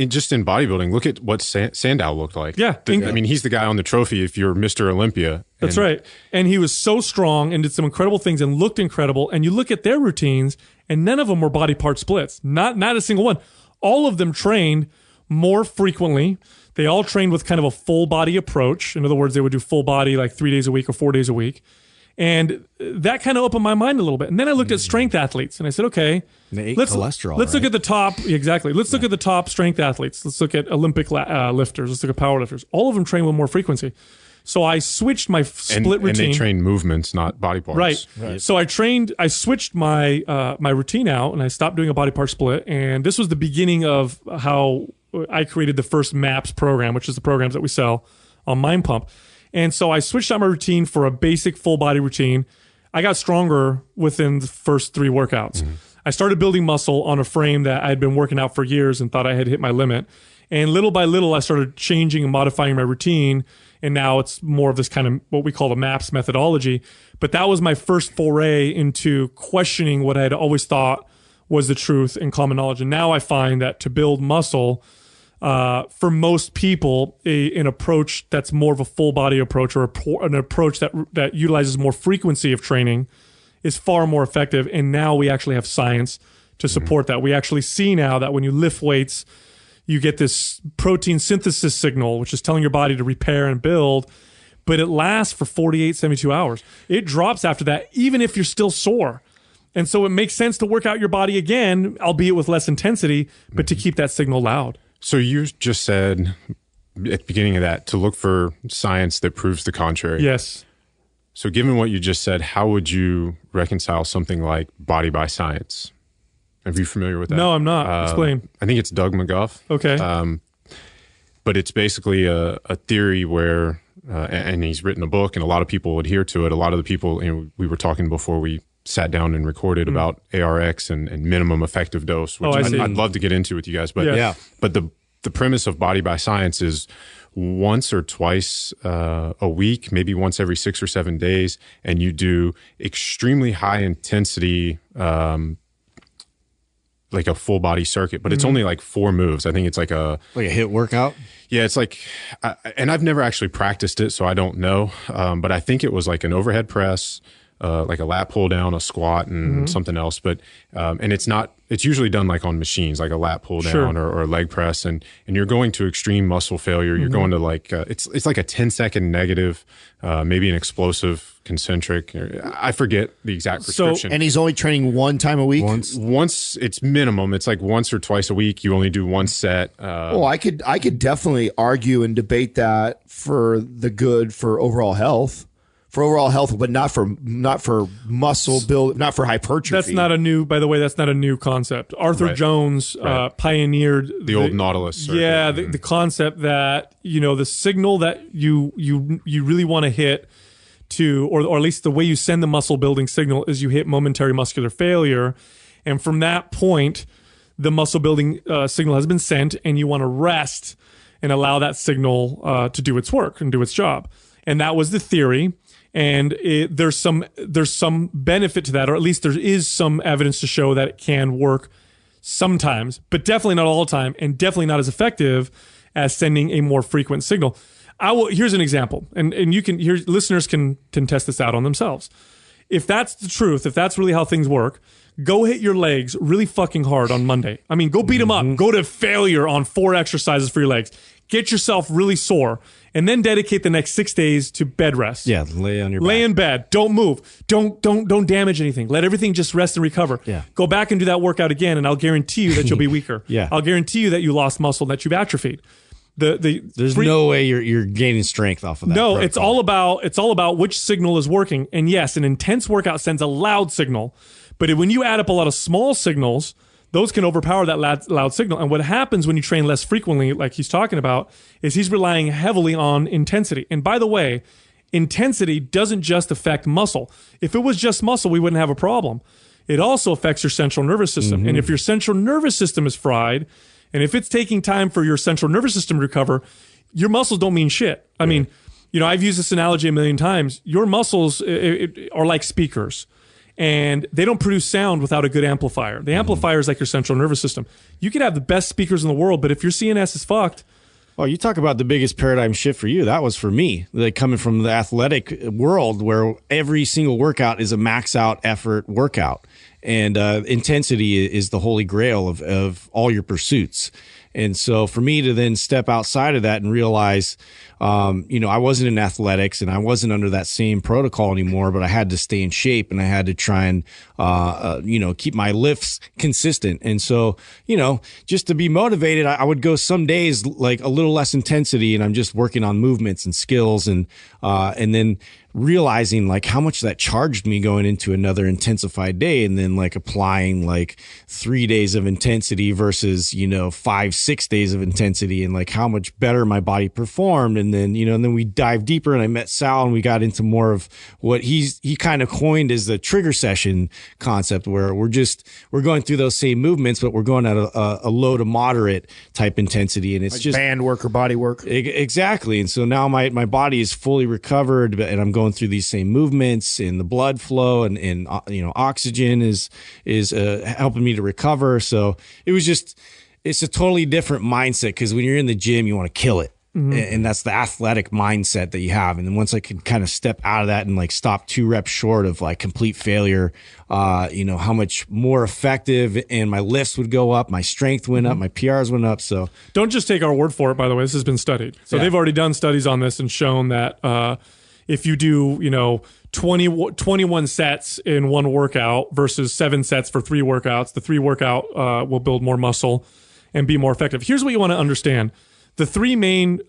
just in bodybuilding, look at what Sandow looked like. Yeah, he's the guy on the trophy if you're Mr. Olympia. That's right. And he was so strong and did some incredible things and looked incredible. And you look at their routines, and none of them were body part splits. Not a single one. All of them trained more frequently. They all trained with kind of a full body approach. In other words, they would do full body like 3 days a week or 4 days a week. And that kind of opened my mind a little bit. And then I looked at strength athletes, and I said, okay, let's look at the top. Exactly. Let's look at the top strength athletes. Let's look at Olympic lifters. Let's look at power lifters. All of them train with more frequency. So I switched my split routine. And they train movements, not body parts. Right. So I switched my my routine out, and I stopped doing a body part split. And this was the beginning of how I created the first MAPS program, which is the programs that we sell on Mind Pump. And so I switched out my routine for a basic full body routine. I got stronger within the first 3 workouts. I started building muscle on a frame that I had been working out for years and thought I had hit my limit. And little by little, I started changing and modifying my routine. And now it's more of this kind of what we call the MAPS methodology. But that was my first foray into questioning what I had always thought was the truth and common knowledge. And now I find that to build muscle, for most people, an approach that's more of a full body approach, or an approach that utilizes more frequency of training, is far more effective. And now we actually have science to support that. We actually see now that when you lift weights, you get this protein synthesis signal, which is telling your body to repair and build, but it lasts for 48, 72 hours. It drops after that, even if you're still sore. And so it makes sense to work out your body again, albeit with less intensity, but to keep that signal loud. So you just said at the beginning of that to look for science that proves the contrary. Yes. So given what you just said, how would you reconcile something like body by science? Are you familiar with that? No, I'm not. Explain. I think it's Doug McGuff. Okay. But it's basically a theory where, and he's written a book, and a lot of people adhere to it. A lot of the people, we were talking before we sat down and recorded about ARX and minimum effective dose, which I'd love to get into with you guys. But but the premise of Body by Science is once or twice a week, maybe once every 6 or 7 days, and you do extremely high intensity, like a full body circuit, but it's only like 4 moves. I think it's like a HIIT workout. Yeah, it's like, and I've never actually practiced it, so I don't know. But I think it was like an overhead press, like a lat pull down, a squat, and something else. But and it's not it's usually done like on machines, like a lat pull down or a leg press, and you're going to extreme muscle failure. You're going to like it's like a 10-second negative, maybe an explosive concentric. I forget the exact prescription. And he's only training one time a week. Once it's minimum. It's like once or twice a week. You only do one set. I could definitely argue and debate that for the good for overall health. For overall health, but not for muscle build, not for hypertrophy. That's not a new concept. Arthur Jones pioneered the old Nautilus. The concept that the signal that you really want to hit to, or at least the way you send the muscle building signal is you hit momentary muscular failure, and from that point, the muscle building signal has been sent, and you want to rest and allow that signal to do its work and do its job. And that was the theory. And there's some benefit to that, or at least there is some evidence to show that it can work sometimes, but definitely not all the time, and definitely not as effective as sending a more frequent signal. Here's an example, and listeners can test this out on themselves. If that's the truth, if that's really how things work, go hit your legs really fucking hard on Monday. I mean, go beat them up. Go to failure on 4 exercises for your legs. Get yourself really sore, and then dedicate the next 6 days to bed rest. Yeah, lay on your back. Lay in bed. Don't move. Don't damage anything. Let everything just rest and recover. Yeah. Go back and do that workout again, and I'll guarantee you that you'll be weaker. Yeah. I'll guarantee you that you lost muscle, that you've atrophied. There's no way you're gaining strength off of that. No, protocol. it's all about which signal is working. And yes, an intense workout sends a loud signal, but when you add up a lot of small signals, those can overpower that loud signal. And what happens when you train less frequently, like he's talking about, is he's relying heavily on intensity. And by the way, intensity doesn't just affect muscle. If it was just muscle, we wouldn't have a problem. It also affects your central nervous system. And if your central nervous system is fried, and if it's taking time for your central nervous system to recover, your muscles don't mean shit. I mean, I've used this analogy a million times. Your muscles are like speakers. And they don't produce sound without a good amplifier. The amplifier is like your central nervous system. You could have the best speakers in the world, but if your CNS is fucked. Oh, you talk about the biggest paradigm shift for you. That was for me. Like coming from the athletic world where every single workout is a max out effort workout. And intensity is the holy grail of all your pursuits. And so for me to then step outside of that and realize, I wasn't in athletics and I wasn't under that same protocol anymore, but I had to stay in shape and I had to try and, keep my lifts consistent. And so, just to be motivated, I would go some days like a little less intensity and I'm just working on movements and skills and then realizing like how much that charged me going into another intensified day and then like applying like 3 days of intensity versus 5-6 days of intensity and like how much better my body performed. And then and then we dive deeper and I met Sal and we got into more of what he kind of coined as the trigger session concept, where we're going through those same movements but we're going at a low to moderate type intensity, and it's like just band work or body work. Exactly. And so now my body is fully recovered and I'm going through these same movements and the blood flow and oxygen is helping me to recover. So it's a totally different mindset, because when you're in the gym, you want to kill it. And that's the athletic mindset that you have. And then once I could kind of step out of that and like stop 2 reps short of like complete failure, how much more effective, and my lifts would go up, my strength went up, my PRs went up. So don't just take our word for it, by the way. This has been studied. So they've already done studies on this and shown that if you do, 21 sets in one workout versus 7 sets for 3 workouts, the 3 workout will build more muscle and be more effective. Here's what you want to understand. The 3 main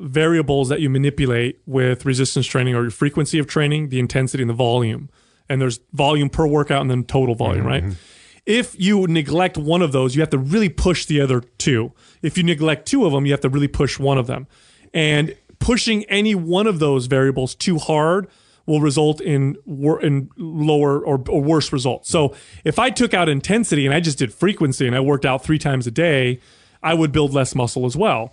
variables that you manipulate with resistance training are your frequency of training, the intensity, and the volume. And there's volume per workout and then total volume, right? If you neglect one of those, you have to really push the other 2. If you neglect 2 of them, you have to really push one of them. And pushing any one of those variables too hard will result in lower or worse results. So if I took out intensity and I just did frequency and I worked out 3 times a day, I would build less muscle as well.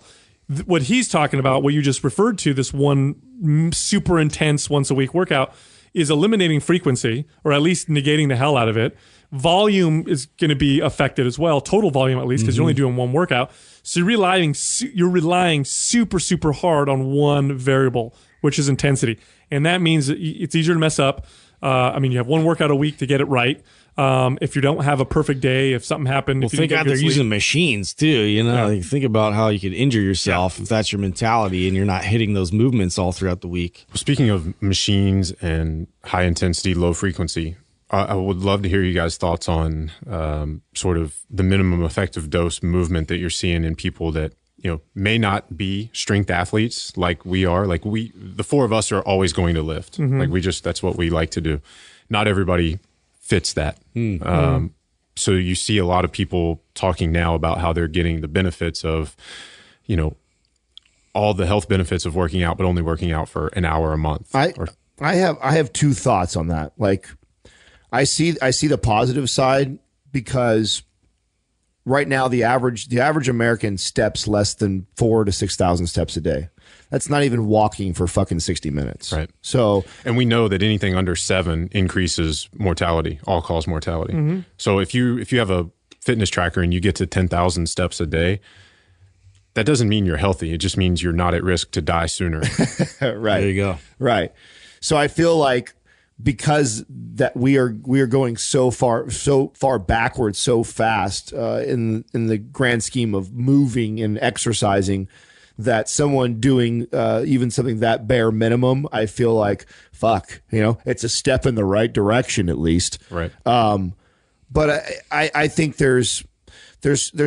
What he's talking about, what you just referred to, this one super intense once a week workout, is eliminating frequency, or at least negating the hell out of it. Volume is going to be affected as well, total volume at least, because you're only doing one workout. So you're relying super, super hard on one variable, which is intensity. And that means it's easier to mess up. You have one workout a week to get it right. If you don't have a perfect day, if something happened, well, if you think didn't out get they're good sleep- using machines too. You know, like, think about how you could injure yourself if that's your mentality and you're not hitting those movements all throughout the week. Speaking of machines and high intensity, low frequency, I would love to hear you guys' thoughts on sort of the minimum effective dose movement that you're seeing in people that, you know, may not be strength athletes like we are. Like the four of us are always going to lift. Like that's what we like to do. Not everybody fits that. So you see a lot of people talking now about how they're getting the benefits of, you know, all the health benefits of working out, but only working out for an hour a month. I have two thoughts on that. Like, I see the positive side, because right now the average American steps less than 4,000 to 6,000 steps a day. That's not even walking for fucking 60 minutes. Right. So, and we know that anything under 7 increases mortality, all-cause mortality. So if you have a fitness tracker and you get to 10,000 steps a day, that doesn't mean you're healthy. It just means you're not at risk to die sooner. right. There you go. Right. So I feel like, because that we are going so far backwards so fast in the grand scheme of moving and exercising, that someone doing even something that bare minimum, I feel like, fuck, you know, it's a step in the right direction at least. Right. But I think there's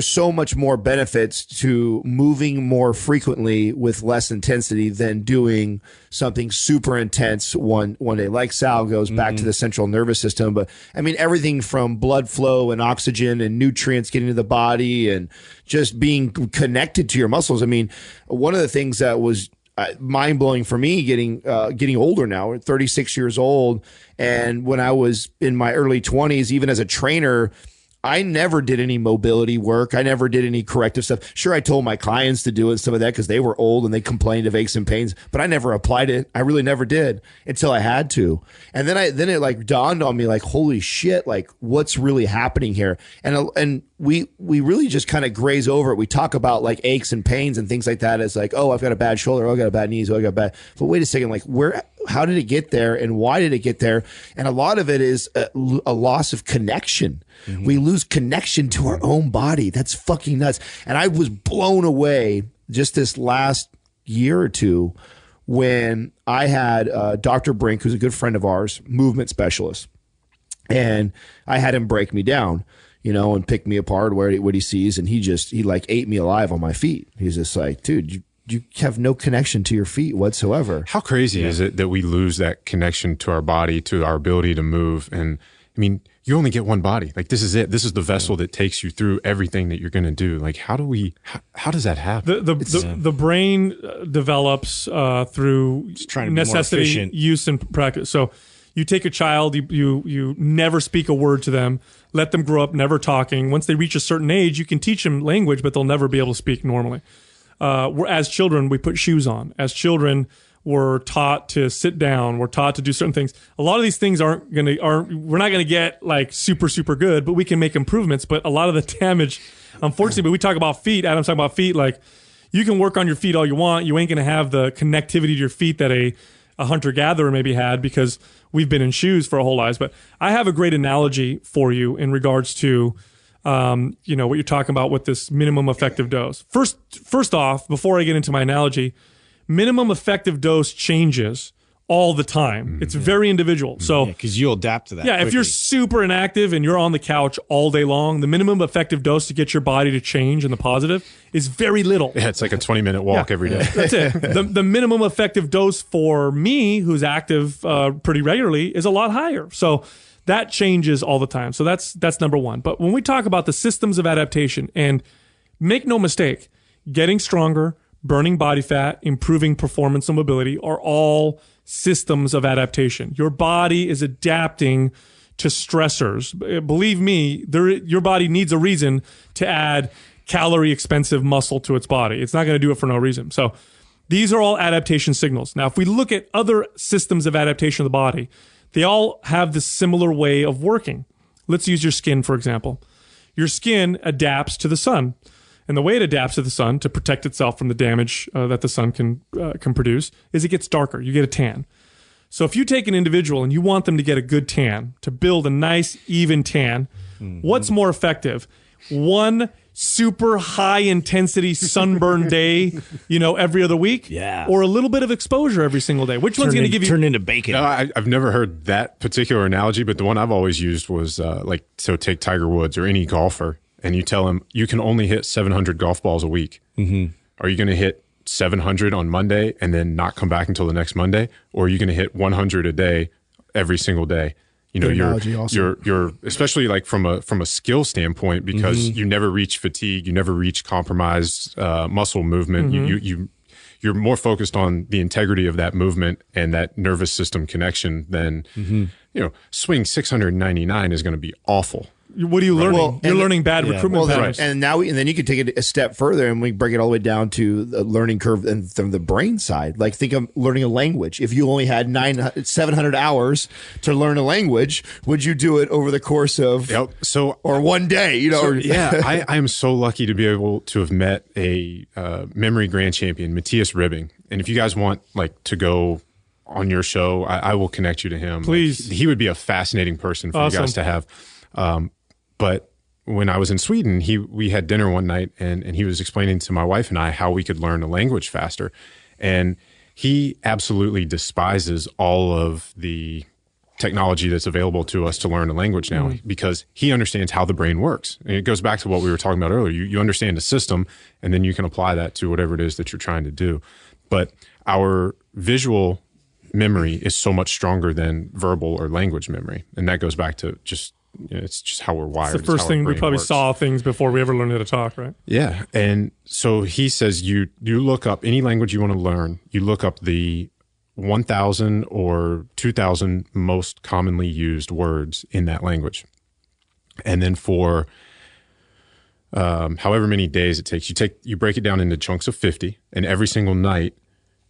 so much more benefits to moving more frequently with less intensity than doing something super intense one day. Like Sal goes back to the central nervous system, but I mean, everything from blood flow and oxygen and nutrients getting to the body and just being connected to your muscles. I mean, one of the things that was mind blowing for me getting older now, 36 years old. And when I was in my early 20s, even as a trainer, I never did any mobility work. I never did any corrective stuff. Sure, I told my clients to do it, some of that, because they were old and they complained of aches and pains, but I never applied it. I really never did until I had to. And then it like dawned on me, like, holy shit, like, what's really happening here? And we really just kind of graze over it. We talk about like aches and pains and things like that as like, oh, I've got a bad shoulder, oh, I got a bad knees, oh, I got bad. But wait a second, like, how did it get there and why did it get there? And a lot of it is a loss of connection. We lose connection to our own body. That's fucking nuts. And I was blown away just this last year or two when I had Dr. Brink, who's a good friend of ours, movement specialist. And I had him break me down, you know, and pick me apart, what he sees. And he like ate me alive on my feet. He's just like, dude, you have no connection to your feet whatsoever. How crazy is it that we lose that connection to our body, to our ability to move? And I mean, you only get one body. Like, this is it. This is the vessel that takes you through everything that you're going to do. Like, how does that happen? The brain develops through necessity, use, and practice. So you take a child, you never speak a word to them, let them grow up never talking. Once they reach a certain age, you can teach them language, but they'll never be able to speak normally. As children, we put shoes on. As children, we're taught to sit down. We're taught to do certain things. A lot of these things we're not gonna get like super, super good, but we can make improvements. But a lot of the damage, unfortunately, but we talk about feet. Adam's talking about feet. Like, you can work on your feet all you want. You ain't gonna have the connectivity to your feet that a hunter-gatherer maybe had, because we've been in shoes for our whole lives. But I have a great analogy for you in regards to what you're talking about with this minimum effective dose. First off, before I get into my analogy, minimum effective dose changes all the time. It's very individual. So, because you'll adapt to that. Yeah, quickly. If you're super inactive and you're on the couch all day long, the minimum effective dose to get your body to change in the positive is very little. Yeah, it's like a 20-minute walk every day. That's it. The minimum effective dose for me, who's active pretty regularly, is a lot higher. So that changes all the time. So that's number one. But when we talk about the systems of adaptation, and make no mistake, getting stronger, burning body fat, improving performance and mobility are all systems of adaptation. Your body is adapting to stressors. Believe me, your body needs a reason to add calorie expensive muscle to its body. It's not going to do it for no reason. So these are all adaptation signals. Now, if we look at other systems of adaptation of the body, they all have this similar way of working. Let's use your skin, for example. Your skin adapts to the sun. And the way it adapts to the sun to protect itself from the damage that the sun can produce is it gets darker. You get a tan. So if you take an individual and you want them to get a good tan, to build a nice, even tan, what's more effective? One super high intensity sunburn day, every other week? Yeah. Or a little bit of exposure every single day? Which one's going to give you... Turn into bacon. No, I've never heard that particular analogy, but the one I've always used was so take Tiger Woods or any golfer, and you tell him you can only hit 700 golf balls a week. Mm-hmm. Are you going to hit 700 on Monday and then not come back until the next Monday? Or are you going to hit 100 a day every single day? You're especially like from a skill standpoint, because you never reach fatigue, you never reach compromised muscle movement. You're more focused on the integrity of that movement and that nervous system connection than swing 699 is going to be awful. What are you learning? Well, you're learning bad recruitment patterns. And then you can take it a step further, and we bring it all the way down to the learning curve and from the brain side. Like, think of learning a language. If you only had 700 hours to learn a language, would you do it over the course of or one day? I am so lucky to be able to have met a memory grand champion, Matthias Ribbing. And if you guys want to go on your show, I will connect you to him. Please. He would be a fascinating person for you guys to have. But when I was in Sweden, we had dinner one night, and he was explaining to my wife and I how we could learn a language faster. And he absolutely despises all of the technology that's available to us to learn a language now, because he understands how the brain works. And it goes back to what we were talking about earlier. You understand the system, and then you can apply that to whatever it is that you're trying to do. But our visual memory is so much stronger than verbal or language memory. And that goes back to it's just how we're wired. It's the first thing we probably saw things before we ever learned how to talk, right? Yeah. And so he says you look up any language you want to learn. You look up the 1,000 or 2,000 most commonly used words in that language. And then for however many days it takes, you break it down into chunks of 50, and every single night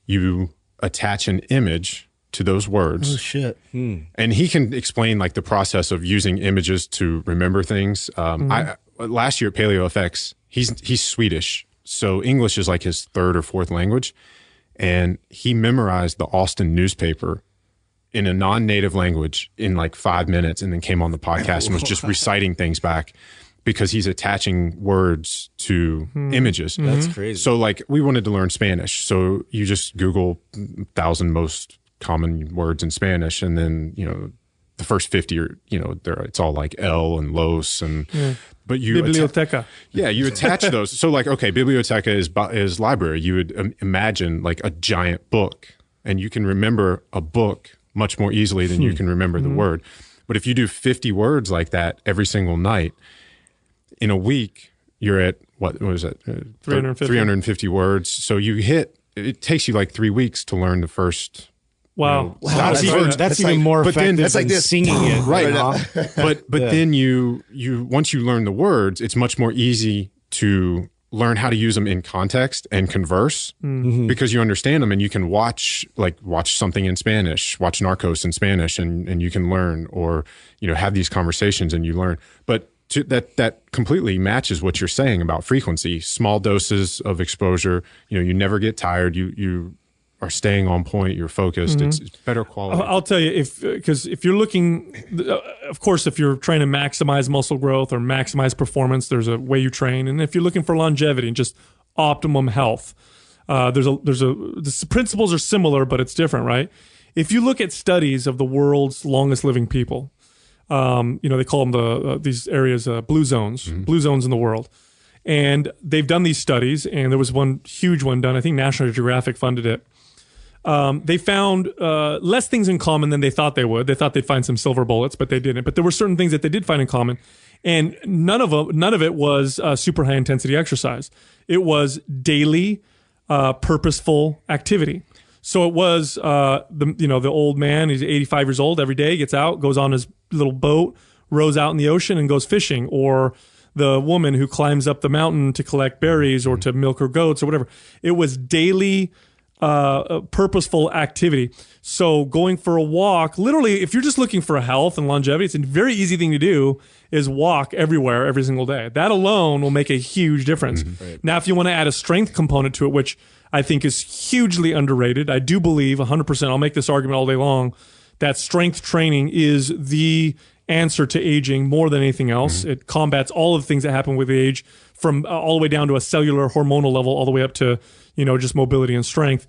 you attach an image to those words. Oh shit! And he can explain the process of using images to remember things. Last year at Paleo FX, he's Swedish, so English is like his third or fourth language, and he memorized the Austin newspaper in a non-native language in 5 minutes, and then came on the podcast and was just reciting things back, because he's attaching words to images. That's crazy. So we wanted to learn Spanish, so you just Google 1,000 most common words in Spanish, and then the first 50 are it's all el and los, and but you biblioteca. You attach those. So biblioteca is library. You would imagine a giant book, and you can remember a book much more easily than you can remember the word. But if you do 50 words like that every single night in a week, you're at what was it 350 words. So it takes you 3 weeks to learn the first. Wow. That's even more effective than singing it. Right. But then you once you learn the words, it's much more easy to learn how to use them in context and converse, because you understand them, and you can watch something in Spanish, watch Narcos in Spanish, and you can learn, or have these conversations and you learn. But that completely matches what you're saying about frequency. Small doses of exposure, you never get tired. You are staying on point, you're focused, it's better quality. I'll tell you, because if you're looking, of course, if you're trying to maximize muscle growth or maximize performance, there's a way you train. And if you're looking for longevity and just optimum health, the principles are similar, but it's different, right? If you look at studies of the world's longest living people, they call them these areas blue zones in the world. And they've done these studies, and there was one huge one done. I think National Geographic funded it. They found less things in common than they thought they would. They thought they'd find some silver bullets, but they didn't. But there were certain things that they did find in common, and none of it was super high intensity exercise. It was daily, purposeful activity. So it was the old man. He's 85 years old. Every day, gets out, goes on his little boat, rows out in the ocean, and goes fishing. Or the woman who climbs up the mountain to collect berries or to milk her goats or whatever. It was daily purposeful activity. So going for a walk, literally, if you're just looking for health and longevity, it's a very easy thing to do is walk everywhere every single day. That alone will make a huge difference. Right. Now, if you want to add a strength component to it, which I think is hugely underrated, I do believe 100%, I'll make this argument all day long, that strength training is the answer to aging more than anything else. It combats all of the things that happen with age, from all the way down to a cellular hormonal level, all the way up to, just mobility and strength.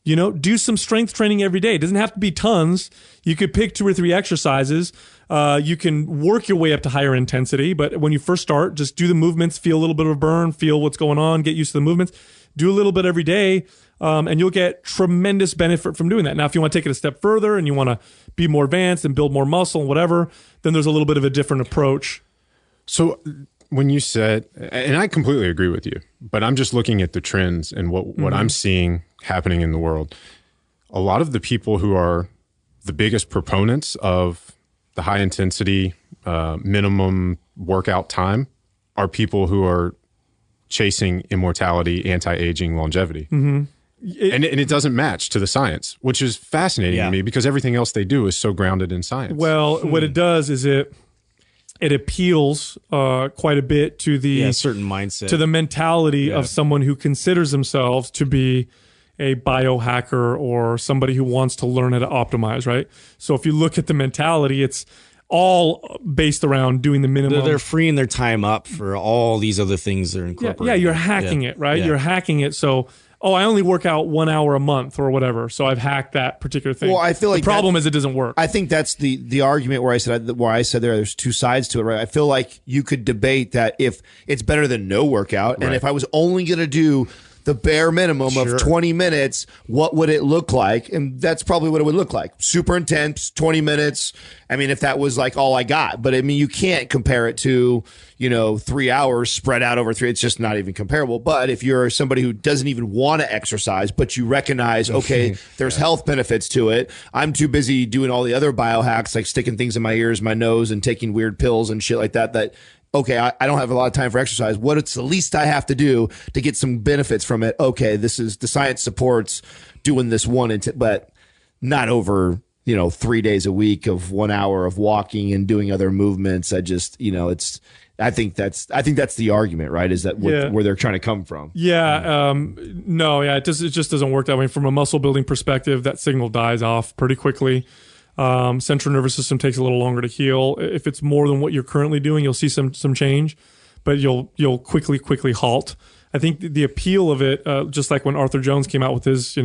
Do some strength training every day. It doesn't have to be tons. You could pick 2 or 3 exercises. You can work your way up to higher intensity, but when you first start, just do the movements, feel a little bit of a burn, feel what's going on, get used to the movements, do a little bit every day, and you'll get tremendous benefit from doing that. Now, if you want to take it a step further and you want to be more advanced and build more muscle and whatever, then there's a little bit of a different approach. So when you said, and I completely agree with you, but I'm just looking at the trends and what I'm seeing happening in the world. A lot of the people who are the biggest proponents of the high intensity minimum workout time are people who are chasing immortality, anti-aging, longevity. And it doesn't match to the science, which is fascinating to me because everything else they do is so grounded in science. Well, what it does is it appeals quite a bit to the certain mindset, to the mentality of someone who considers themselves to be a biohacker or somebody who wants to learn how to optimize, right? So if you look at the mentality, it's all based around doing the minimum. They're freeing their time up for all these other things they're incorporating. Yeah, you're hacking it, right? You're hacking it. So, I only work out 1 hour a month or whatever. So I've hacked that particular thing. Well, I feel like the problem is it doesn't work. I think that's the argument where I said there's 2 sides to it, right? I feel like you could debate that if it's better than no workout, and if I was only going to do the bare minimum of 20 minutes, what would it look like? And that's probably what it would look like. Super intense, 20 minutes. I mean, if that was like all I got. But I mean, you can't compare it to, 3 hours spread out over 3. It's just not even comparable. But if you're somebody who doesn't even want to exercise, but you recognize, okay, there's health benefits to it. I'm too busy doing all the other biohacks, like sticking things in my ears, my nose, and taking weird pills and shit like that, okay, I don't have a lot of time for exercise. What's the least I have to do to get some benefits from it? Okay, this is the science supports doing this but not over, 3 days a week of 1 hour of walking and doing other movements. I think that's the argument, right? Is that where they're trying to come from? Yeah. It just doesn't work that way. From a muscle building perspective, that signal dies off pretty quickly. Central nervous system takes a little longer to heal. If it's more than what you're currently doing, you'll see some change, but you'll quickly halt. I think the appeal of it, just like when Arthur Jones came out with his,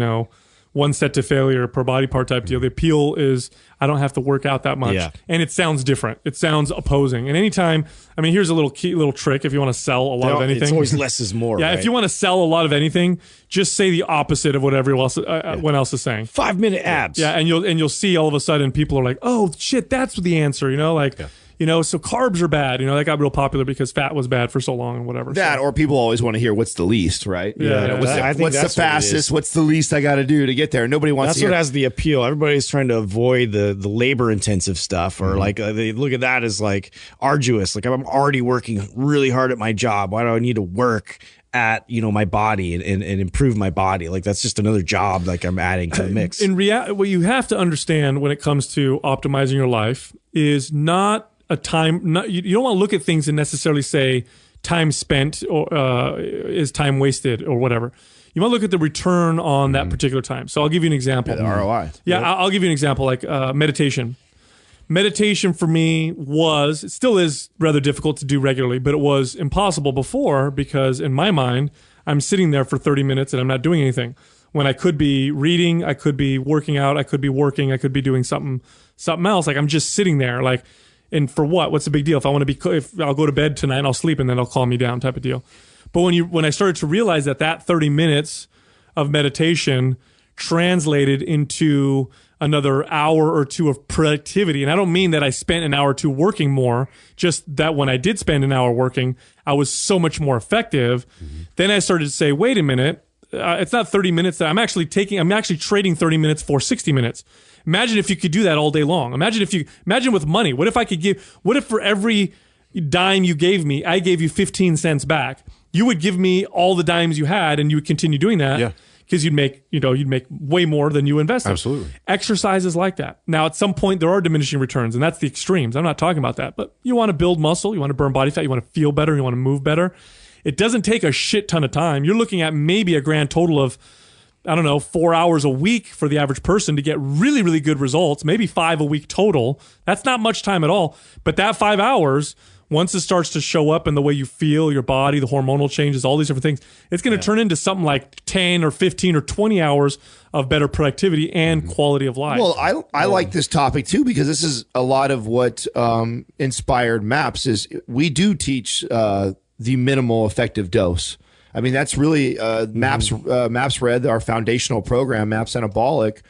1 set to failure per body part type deal, the appeal is I don't have to work out that much. Yeah. And it sounds different. It sounds opposing. And anytime, here's a little trick if you want to sell a lot of anything. It's always less is more. Yeah, right? If you want to sell a lot of anything, just say the opposite of what everyone else is saying. 5-minute abs. Yeah, and you'll see all of a sudden people are like, oh shit, that's the answer. So carbs are bad. That got real popular because fat was bad for so long and whatever. Or people always want to hear what's the least, right? What's the fastest? What's the least I got to do to get there? Nobody wants to hear. That's what has the appeal. Everybody's trying to avoid the labor intensive stuff, or they look at that as like arduous. Like I'm already working really hard at my job. Why do I need to work at my body and improve my body? Like that's just another job like I'm adding to the mix. In reality, what you have to understand when it comes to optimizing your life is not a time. You don't want to look at things and necessarily say time spent or is time wasted or whatever. You want to look at the return on that particular time. So I'll give you an example. The ROI. Yeah, I'll give you an example like meditation. Meditation for me it still is rather difficult to do regularly, but it was impossible before because in my mind, I'm sitting there for 30 minutes and I'm not doing anything. When I could be reading, I could be working out, I could be working, I could be doing something else. Like I'm just sitting there like, and for what? What's the big deal? If I'll go to bed tonight and I'll sleep and then I'll calm me down type of deal. But when I started to realize that 30 minutes of meditation translated into another hour or 2 of productivity. And I don't mean that I spent an hour or 2 working more, just that when I did spend an hour working, I was so much more effective. Then I started to say, wait a minute, it's not 30 minutes that I'm actually trading 30 minutes for 60 minutes. Imagine if you could do that all day long. Imagine with money. What if for every dime you gave me, I gave you 15 cents back? You would give me all the dimes you had and you would continue doing that. Yeah. because you'd make way more than you invested. Absolutely. Exercise is like that. Now, at some point, there are diminishing returns, and that's the extremes. I'm not talking about that, but you want to build muscle, you want to burn body fat, you want to feel better, you want to move better. It doesn't take a shit ton of time. You're looking at maybe a grand total of, 4 hours a week for the average person to get really, really good results, maybe 5 a week total. That's not much time at all. But that 5 hours, once it starts to show up in the way you feel, your body, the hormonal changes, all these different things, it's going to turn into something like 10 or 15 or 20 hours of better productivity and quality of life. Well, I like this topic too, because this is a lot of what inspired MAPS is. We do teach the minimal effective dose. I mean, that's really MAPS Red, our foundational program, MAPS Anabolic,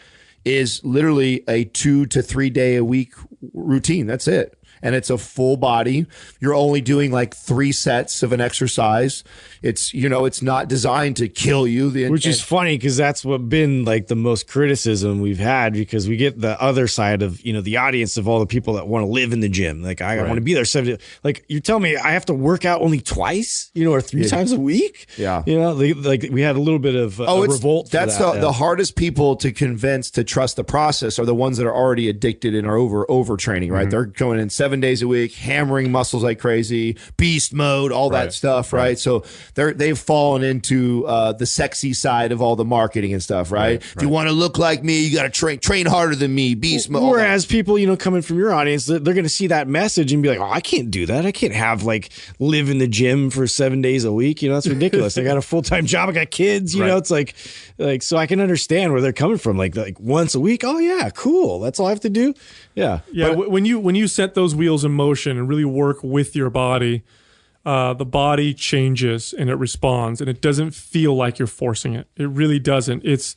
is literally a 2 to 3 day a week routine. That's it. And it's a full body. You're only doing like 3 sets of an exercise. It's, it's not designed to kill you. Which is funny, because that's what been like the most criticism we've had, because we get the other side of, the audience of all the people that want to live in the gym. Like, I want to be there 7 days. Like, you're telling me I have to work out only twice, or 3 times a week? Yeah. Like we had a little bit of a revolt. That's the hardest people to convince to trust the process are the ones that are already addicted and are overtraining, right? They're going in 7 days a week, hammering muscles like crazy, beast mode, all that stuff, right? So they've fallen into the sexy side of all the marketing and stuff, right? If you want to look like me, you got to train harder than me, beast mode. Whereas people, coming from your audience, they're going to see that message and be like, oh, I can't do that. I can't have live in the gym for 7 days a week. That's ridiculous. I got a full-time job. I got kids. It's like, so I can understand where they're coming from. Like once a week. Oh yeah, cool. That's all I have to do. Yeah. Yeah. But when you set those wheels in motion and really work with your body, the body changes and it responds, and it doesn't feel like you're forcing it. It really doesn't. It's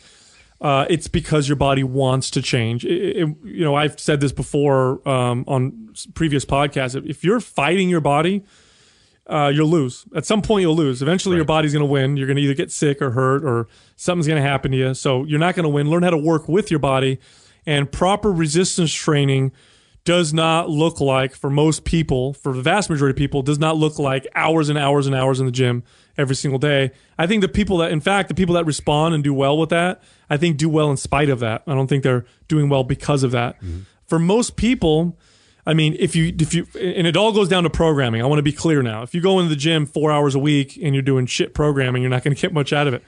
because your body wants to change. I've said this before on previous podcasts. If you're fighting your body, you'll lose. At some point, you'll lose. Eventually, your body's going to win. You're going to either get sick or hurt, or something's going to happen to you. So you're not going to win. Learn how to work with your body, and proper resistance training does not look like, for most people, for the vast majority of people, does not look like hours and hours and hours in the gym every single day. I think the people that respond and do well with that, I think do well in spite of that. I don't think they're doing well because of that. For most people, I mean, if you, and it all goes down to programming. I want to be clear now. If you go into the gym 4 hours a week and you're doing shit programming, you're not going to get much out of it.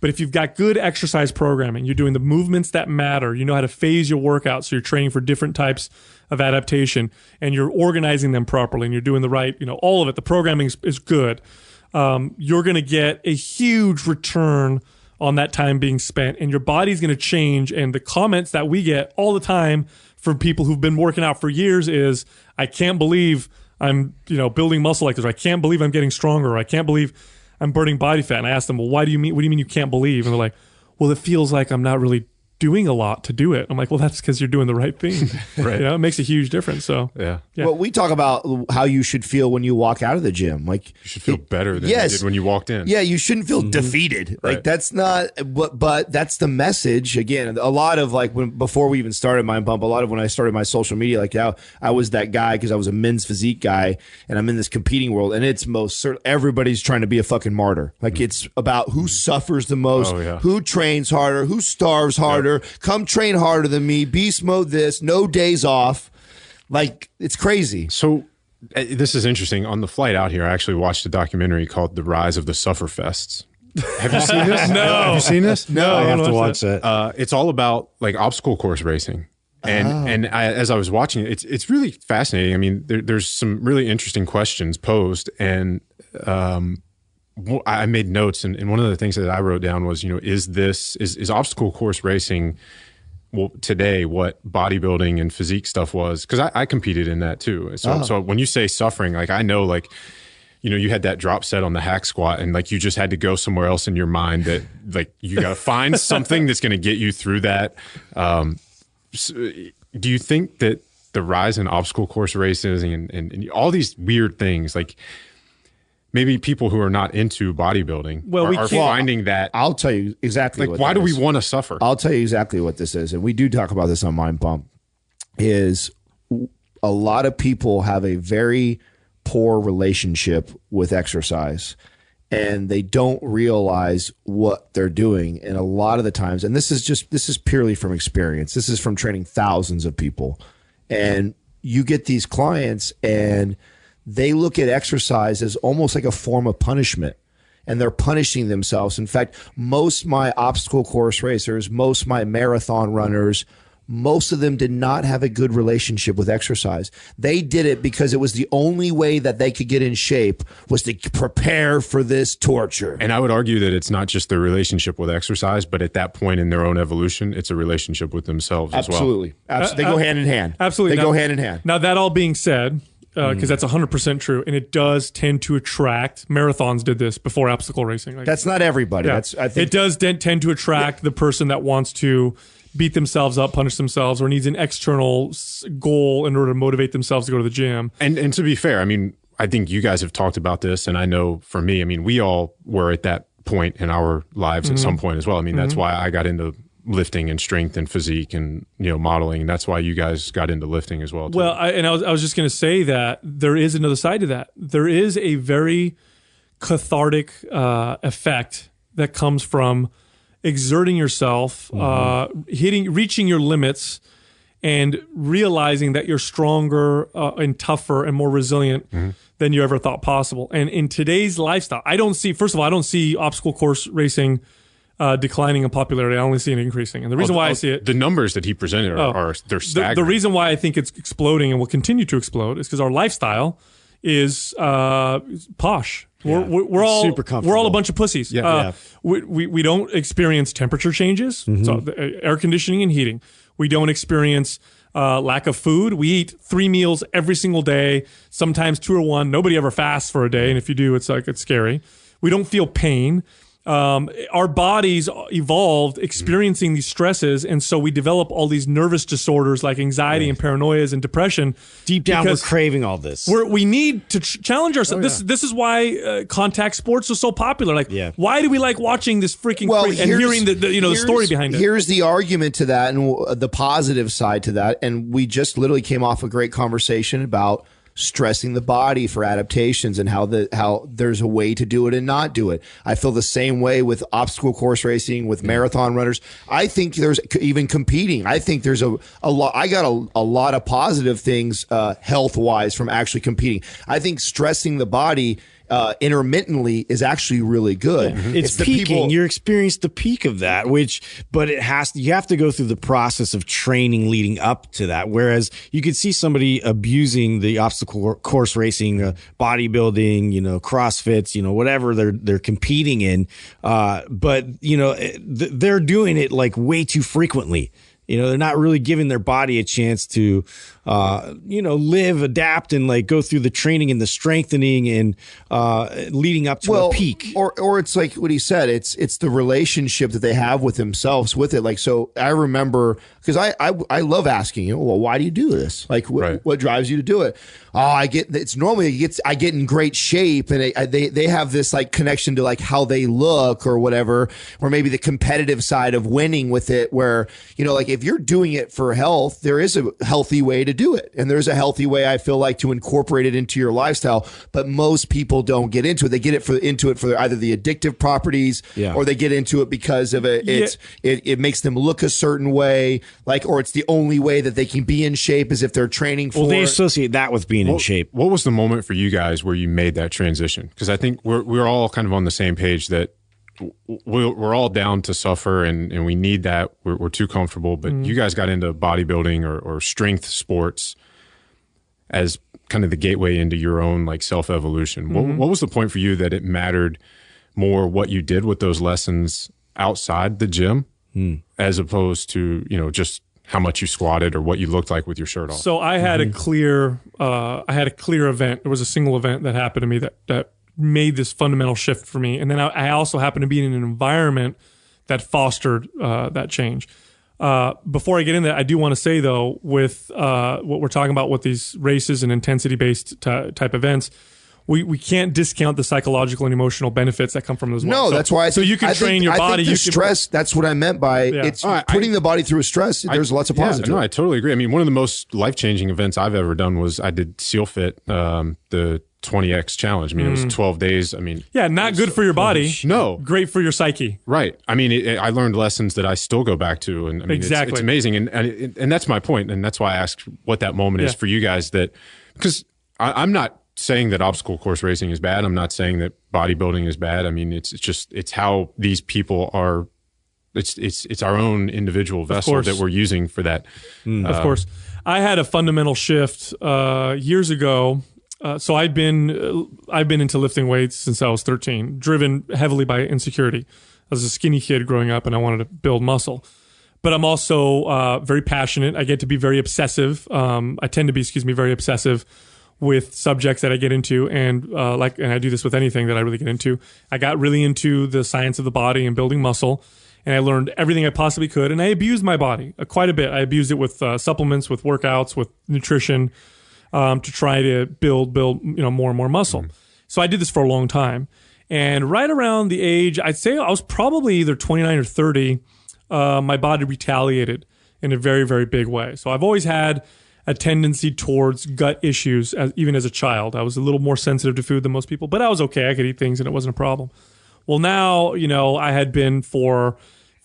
But if you've got good exercise programming, you're doing the movements that matter, you know how to phase your workout, so you're training for different types of adaptation, and you're organizing them properly, and you're doing the right, all of it, the programming is good, you're going to get a huge return on that time being spent, and your body's going to change. And the comments that we get all the time from people who've been working out for years is, I can't believe I'm, building muscle like this, or I can't believe I'm getting stronger, or I can't believe I'm burning body fat. And I asked them, well, what do you mean you can't believe? And they're like, well, it feels like I'm not really doing a lot to do it. I'm like, well, that's because you're doing the right thing. Right. It makes a huge difference. So yeah. Well, we talk about how you should feel when you walk out of the gym. Like, you should feel better than you did when you walked in. Yeah, you shouldn't feel defeated. Like, that's not. But that's the message. Again, a lot of before we even started Mind Pump, a lot of when I started my social media, I was that guy because I was a men's physique guy, and I'm in this competing world, and it's everybody's trying to be a fucking martyr. It's about who suffers the most, who trains harder, who starves harder. Come train harder than me. Beast mode this. No days off. It's crazy. So this is interesting. On the flight out here, I actually watched a documentary called The Rise of the Sufferfests. Have you seen this? No. Have you seen this? No. I have to watch that. It's all about obstacle course racing. And as I was watching it, it's really fascinating. I mean, there's some really interesting questions posed, and I made notes, and one of the things that I wrote down was, is obstacle course racing today what bodybuilding and physique stuff was? Because I competed in that too. So when you say suffering, I know you had that drop set on the hack squat, and you just had to go somewhere else in your mind that you got to find something that's going to get you through that. So do you think that the rise in obstacle course races and all these weird things, maybe people who are not into bodybuilding are finding that? I'll tell you exactly why do we want to suffer? I'll tell you exactly what this is. And we do talk about this on Mind Pump, is a lot of people have a very poor relationship with exercise. and they don't realize what they're doing. And a lot of the times, and this is purely from experience. This is from training thousands of people. And you get these clients and they look at exercise as almost like a form of punishment, and they're punishing themselves. In fact, most my obstacle course racers, most my marathon runners, most of them did not have a good relationship with exercise. They did it because it was the only way that they could get in shape, was to prepare for this torture. And I would argue that it's not just their relationship with exercise, but at that point in their own evolution, it's a relationship with themselves as well. Absolutely. They go hand in hand. Absolutely. They go hand in hand. Now, that all being said, because that's 100% true, and it does tend to attract. Marathons did this before obstacle racing. Like, that's not everybody. Yeah. I think it does tend to attract the person that wants to beat themselves up, punish themselves, or needs an external goal in order to motivate themselves to go to the gym. And to be fair, I mean, I think you guys have talked about this, and I know for me, I mean, we all were at that point in our lives at some point as well. I mean, that's why I got into lifting and strength and physique and, you know, modeling, and that's why you guys got into lifting as well too. Well, I was just going to say that there is another side to that. There is a very cathartic effect that comes from exerting yourself, reaching your limits, and realizing that you're stronger and tougher and more resilient than you ever thought possible. And in today's lifestyle, I don't see obstacle course racing declining in popularity. I only see it increasing. And the reason why I see it, the numbers that he presented are they're staggering. The reason why I think it's exploding and will continue to explode is because our lifestyle is posh. Yeah. We're all super comfortable. We're all a bunch of pussies. Yeah. We don't experience temperature changes, so air conditioning and heating. We don't experience lack of food. We eat 3 meals every single day, sometimes 2 or 1. Nobody ever fasts for a day, and if you do, it's scary. We don't feel pain. Our bodies evolved experiencing these stresses, and so we develop all these nervous disorders like anxiety and paranoias and depression. Deep down, we're craving all this. We need to challenge ourselves. This is why contact sports are so popular. Like, why do we like watching this freaking and hearing the story behind it? Here's the argument to that, and the positive side to that. And we just literally came off a great conversation about stressing the body for adaptations and how there's a way to do it and not do it. I feel the same way with obstacle course racing, with marathon runners. I think there's even competing. I think there's a lot. I got a lot of positive things health wise from actually competing. I think stressing the body intermittently is actually really good. It's the peaking. You experience the peak of that, but you have to go through the process of training leading up to that. Whereas you could see somebody abusing the obstacle course racing, bodybuilding, CrossFits, whatever they're competing in. But they're doing it like way too frequently. They're not really giving their body a chance to, live, adapt, and like go through the training and the strengthening and leading up to a peak. Or it's like what he said. It's the relationship that they have with themselves with it. Like, so I remember, because I love asking, well, why do you do this? Like, what drives you to do it? Oh, I get in great shape, and they have this like connection to like how they look or whatever, or maybe the competitive side of winning with it, where like if you're doing it for health, there is a healthy way to do it, and there's a healthy way I feel like to incorporate it into your lifestyle. But most people don't get into it. They get into it for either the addictive properties, or they get into it because of it makes them look a certain way, like, or it's the only way that they can be in shape is if they're training for. Well, they associate that with being in shape. What was the moment for you guys where you made that transition? Because I think we're all kind of on the same page that we're all down to suffer and we need that. We're too comfortable. But you guys got into bodybuilding or strength sports as kind of the gateway into your own like self-evolution. What was the point for you that it mattered more what you did with those lessons outside the gym as opposed to, just how much you squatted or what you looked like with your shirt off? So I had a clear event. There was a single event that happened to me that made this fundamental shift for me. And then I also happened to be in an environment that fostered that change. Before I get into that, I do want to say though, with what we're talking about with these races and intensity-based type events, we can't discount the psychological and emotional benefits that come from those. No, that's why. You can train your body. You stress. That's what I meant by it's putting the body through a stress. There's lots of positives. No, I totally agree. I mean, one of the most life-changing events I've ever done was I did SEAL Fit, the 20x challenge. I mean, it was 12 days. I mean, yeah, not good for your body. No, great for your psyche. Right. I mean, I learned lessons that I still go back to, and I mean, exactly. it's amazing. And that's my point, and that's why I asked what that moment is for you guys. That because I'm not saying that obstacle course racing is bad. I'm not saying that bodybuilding is bad. I mean, it's how these people are. It's our own individual vessel that we're using for that. Of course, I had a fundamental shift years ago. So I've been into lifting weights since I was 13, driven heavily by insecurity. I was a skinny kid growing up, and I wanted to build muscle. But I'm also very passionate. I get to be very obsessive. I tend to be, very obsessive with subjects that I get into, and I do this with anything that I really get into. I got really into the science of the body and building muscle, and I learned everything I possibly could. And I abused my body quite a bit. I abused it with supplements, with workouts, with nutrition. To try to build more and more muscle. So I did this for a long time. And right around the age, I'd say I was probably either 29 or 30, my body retaliated in a very, very big way. So I've always had a tendency towards gut issues, even as a child. I was a little more sensitive to food than most people, but I was okay. I could eat things and it wasn't a problem. Well, now, I had been for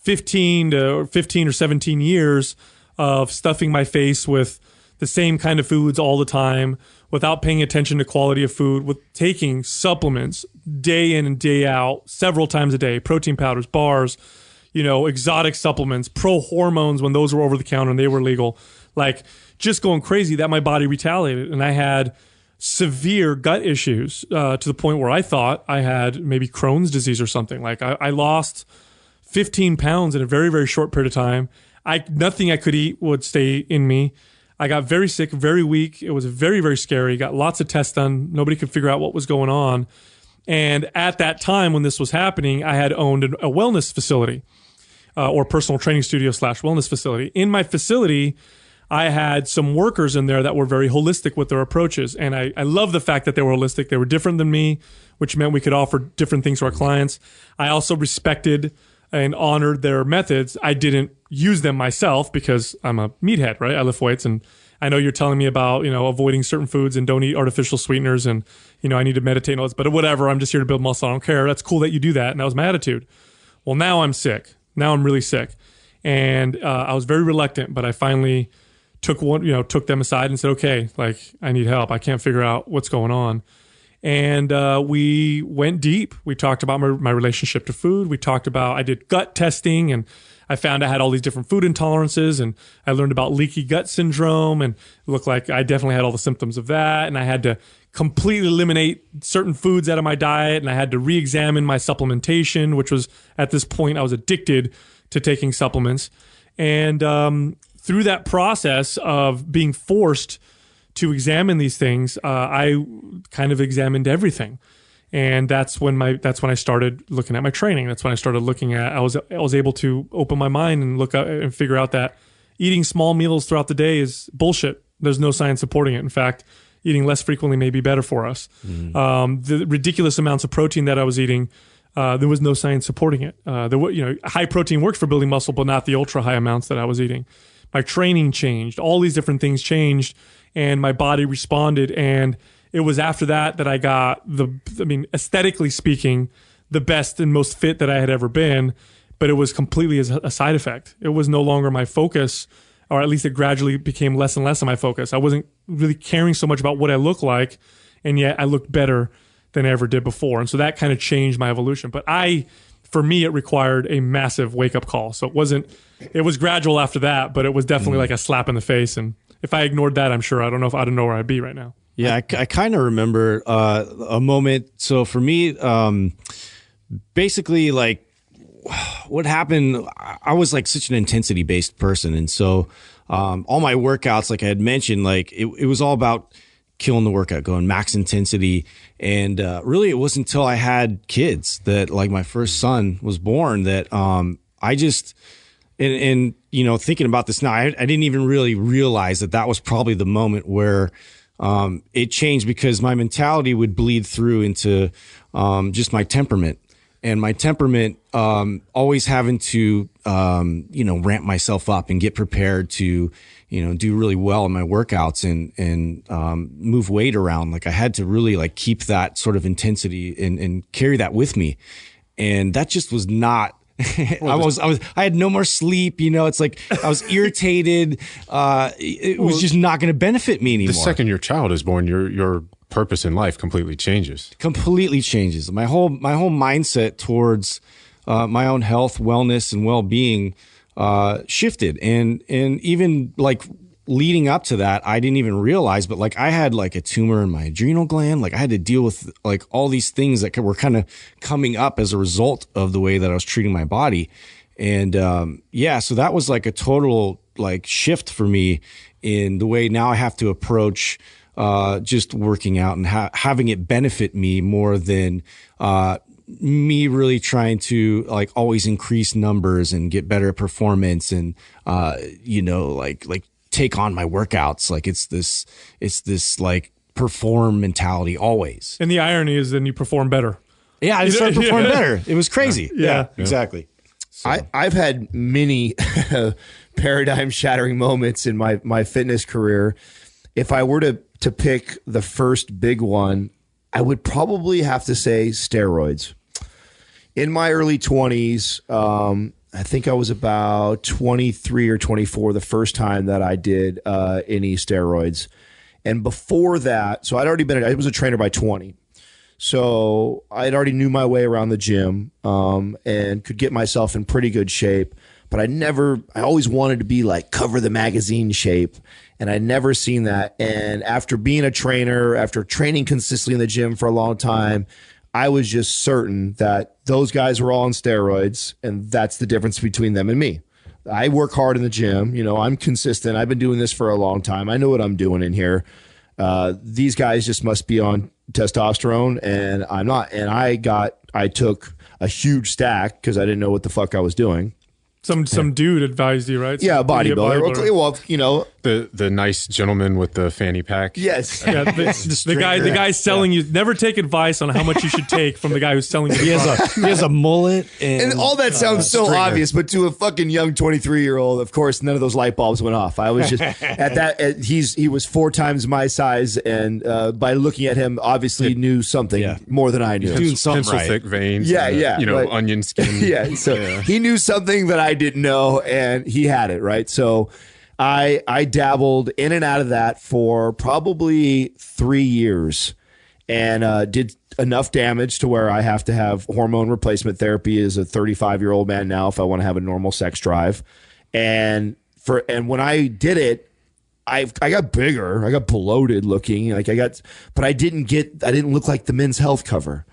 15 or 17 years of stuffing my face with the same kind of foods all the time without paying attention to quality of food, with taking supplements day in and day out, several times a day, protein powders, bars, exotic supplements, pro hormones when those were over the counter and they were legal, like just going crazy, that my body retaliated. And I had severe gut issues to the point where I thought I had maybe Crohn's disease or something. Like I lost 15 pounds in a very, very short period of time. Nothing I could eat would stay in me. I got very sick, very weak. It was very, very scary. Got lots of tests done. Nobody could figure out what was going on. And at that time when this was happening, I had owned a wellness facility or personal training studio / wellness facility. In my facility, I had some workers in there that were very holistic with their approaches. And I love the fact that they were holistic. They were different than me, which meant we could offer different things to our clients. I also respected and honored their methods. I didn't use them myself because I'm a meathead, right? I lift weights, and I know you're telling me about, avoiding certain foods and don't eat artificial sweeteners, and, I need to meditate and all this, but whatever, I'm just here to build muscle. I don't care. That's cool that you do that. And that was my attitude. Well, now I'm sick. Now I'm really sick. And I was very reluctant, but I finally took them aside and said, okay, like I need help. I can't figure out what's going on. And we went deep. We talked about my relationship to food. I did gut testing, and I found I had all these different food intolerances, and I learned about leaky gut syndrome, and it looked like I definitely had all the symptoms of that. And I had to completely eliminate certain foods out of my diet, and I had to re-examine my supplementation, which was, at this point, I was addicted to taking supplements. And through that process of being forced to examine these things, I kind of examined everything. And that's when I started looking at my training. That's when I started looking at, I was able to open my mind and look at and figure out that eating small meals throughout the day is bullshit. There's no science supporting it. In fact, eating less frequently may be better for us. The ridiculous amounts of protein that I was eating, there was no science supporting it. High protein works for building muscle, but not the ultra high amounts that I was eating. My training changed. All these different things changed, and my body responded. And it was after that I got aesthetically speaking, the best and most fit that I had ever been, but it was completely as a side effect. It was no longer my focus, or at least it gradually became less and less of my focus. I wasn't really caring so much about what I looked like, and yet I looked better than I ever did before. And so that kind of changed my evolution. But for me, it required a massive wake-up call. So it was gradual after that, but it was definitely like a slap in the face. And if I ignored that, I'm sure I don't know where I'd be right now. Yeah, I kind of remember a moment. So for me, basically, like what happened, I was like such an intensity-based person. And so all my workouts, like I had mentioned, like it was all about killing the workout, going max intensity. And really, it wasn't until I had kids that, like, my first son was born that I just, and thinking about this now, I didn't even really realize that was probably the moment where it changed, because my mentality would bleed through into just my temperament. and my temperament, always having to, ramp myself up and get prepared to, do really well in my workouts and move weight around. Like I had to really like keep that sort of intensity and carry that with me. And that just was not, I had no more sleep. It's like I was irritated. It was just not going to benefit me anymore. The second your child is born, your purpose in life completely changes. Completely changes. My whole mindset towards my own health, wellness, and well-being shifted. And even like leading up to that, I didn't even realize, but like I had like a tumor in my adrenal gland. Like I had to deal with like all these things that were kind of coming up as a result of the way that I was treating my body. And so that was like a total like shift for me in the way now I have to approach just working out and having it benefit me more than me really trying to like always increase numbers and get better performance and like take on my workouts. Like it's this like perform mentality always. And the irony is then you perform better. Yeah, I started performing better. It was crazy. Yeah, exactly. So. I've had many paradigm shattering moments in my fitness career. If I were to pick the first big one, I would probably have to say steroids. In my early 20s, I think I was about 23 or 24 the first time that I did any steroids. And before that, so I was a trainer by 20. So I already knew my way around the gym and could get myself in pretty good shape. But I always wanted to be like cover the magazine shape. And I'd never seen that. And after being a trainer, after training consistently in the gym for a long time, I was just certain that those guys were all on steroids, and that's the difference between them and me. I work hard in the gym. I'm consistent. I've been doing this for a long time. I know what I'm doing in here. These guys just must be on testosterone, and I'm not. And I took a huge stack because I didn't know what the fuck I was doing. Some dude advised you, right? Yeah, bodybuilder. Well, the nice gentleman with the fanny pack. Yes. Yeah, the guy selling you. Never take advice on how much you should take from the guy who's selling you. He has a mullet, and all that sounds so obvious, but to a fucking young 23-year-old, of course, none of those light bulbs went off. I was just he was 4 times my size, and by looking at him, obviously knew something more than I knew. Doing something pencil right. thick veins. Onion skin. Yeah, so he knew something that I didn't know, and he had it right. So I dabbled in and out of that for probably 3 years, and did enough damage to where I have to have hormone replacement therapy as a 35-year-old man now if I want to have a normal sex drive. And when I did it, I got bigger, I got bloated looking, but I didn't look like the Men's Health cover.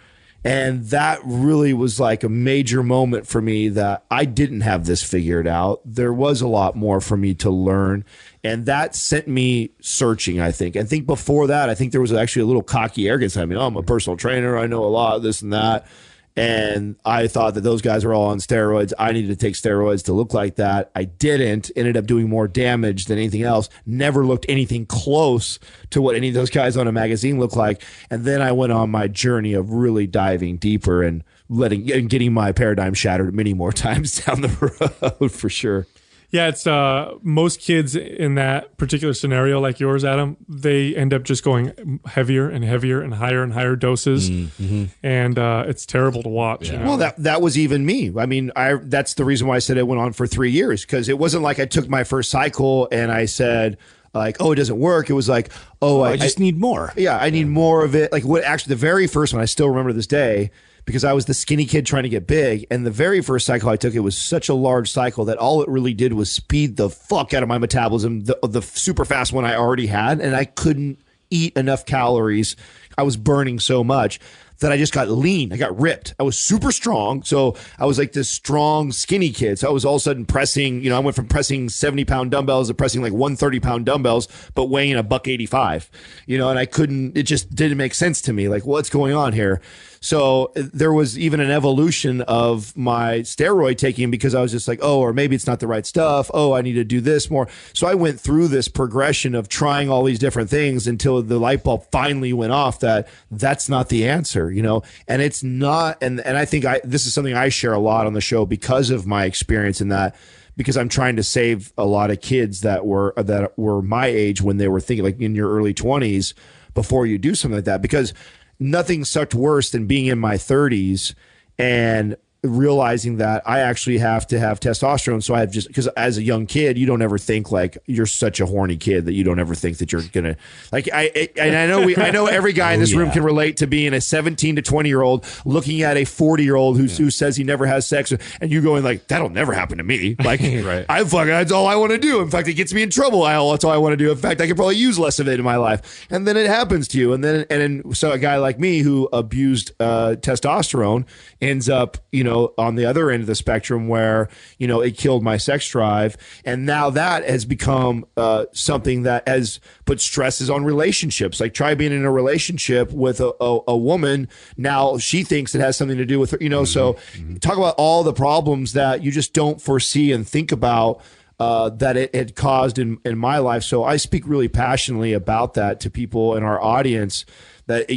And that really was like a major moment for me that I didn't have this figured out. There was a lot more for me to learn. And that sent me searching, I think. I think before that, I think there was actually a little cocky arrogance. I mean, I'm a personal trainer. I know a lot, this and that. And I thought that those guys were all on steroids. I needed to take steroids to look like that. I didn't. Ended up doing more damage than anything else. Never looked anything close to what any of those guys on a magazine look like. And then I went on my journey of really diving deeper and getting my paradigm shattered many more times down the road for sure. Yeah, it's most kids in that particular scenario, like yours, Adam, they end up just going heavier and heavier and higher doses, and it's terrible to watch. Yeah. Well, that was even me. I mean, that's the reason why I said it went on for 3 years, because it wasn't like I took my first cycle and I said, like, oh, it doesn't work. It was like, I just need more. Yeah, I need more of it. Like the very first one, I still remember this day, because I was the skinny kid trying to get big. And the very first cycle I took, it was such a large cycle that all it really did was speed the fuck out of my metabolism, the super fast one I already had. And I couldn't eat enough calories. I was burning so much that I just got lean. I got ripped. I was super strong. So I was like this strong, skinny kid. So I was all of a sudden pressing, I went from pressing 70-pound dumbbells to pressing like 130-pound dumbbells, but weighing $185, and it just didn't make sense to me. Like, what's going on here? So there was even an evolution of my steroid taking, because I was just like, or maybe it's not the right stuff. I need to do this more. So I went through this progression of trying all these different things until the light bulb finally went off that that's not the answer. and it's not, and I think this is something I share a lot on the show because of my experience in that, because I'm trying to save a lot of kids that were my age when they were thinking, like in your early 20s, before you do something like that, because nothing sucked worse than being in my 30s and realizing that I actually have to have testosterone. So I have because as a young kid, you don't ever think like you're such a horny kid that you don't ever think that you're going to I know every guy in this room can relate to being a 17 to 20 year old looking at a 40 year old who says he never has sex and you going like, that'll never happen to me. Like right. that's all I want to do. In fact, it gets me in trouble. That's all I want to do. In fact, I could probably use less of it in my life. And then it happens to you. And then so a guy like me who abused testosterone ends up, on the other end of the spectrum where, it killed my sex drive. And now that has become something that has put stresses on relationships. Like try being in a relationship with a woman. Now she thinks it has something to do with her, so talk about all the problems that you just don't foresee and think about that it had caused in my life. So I speak really passionately about that to people in our audience that,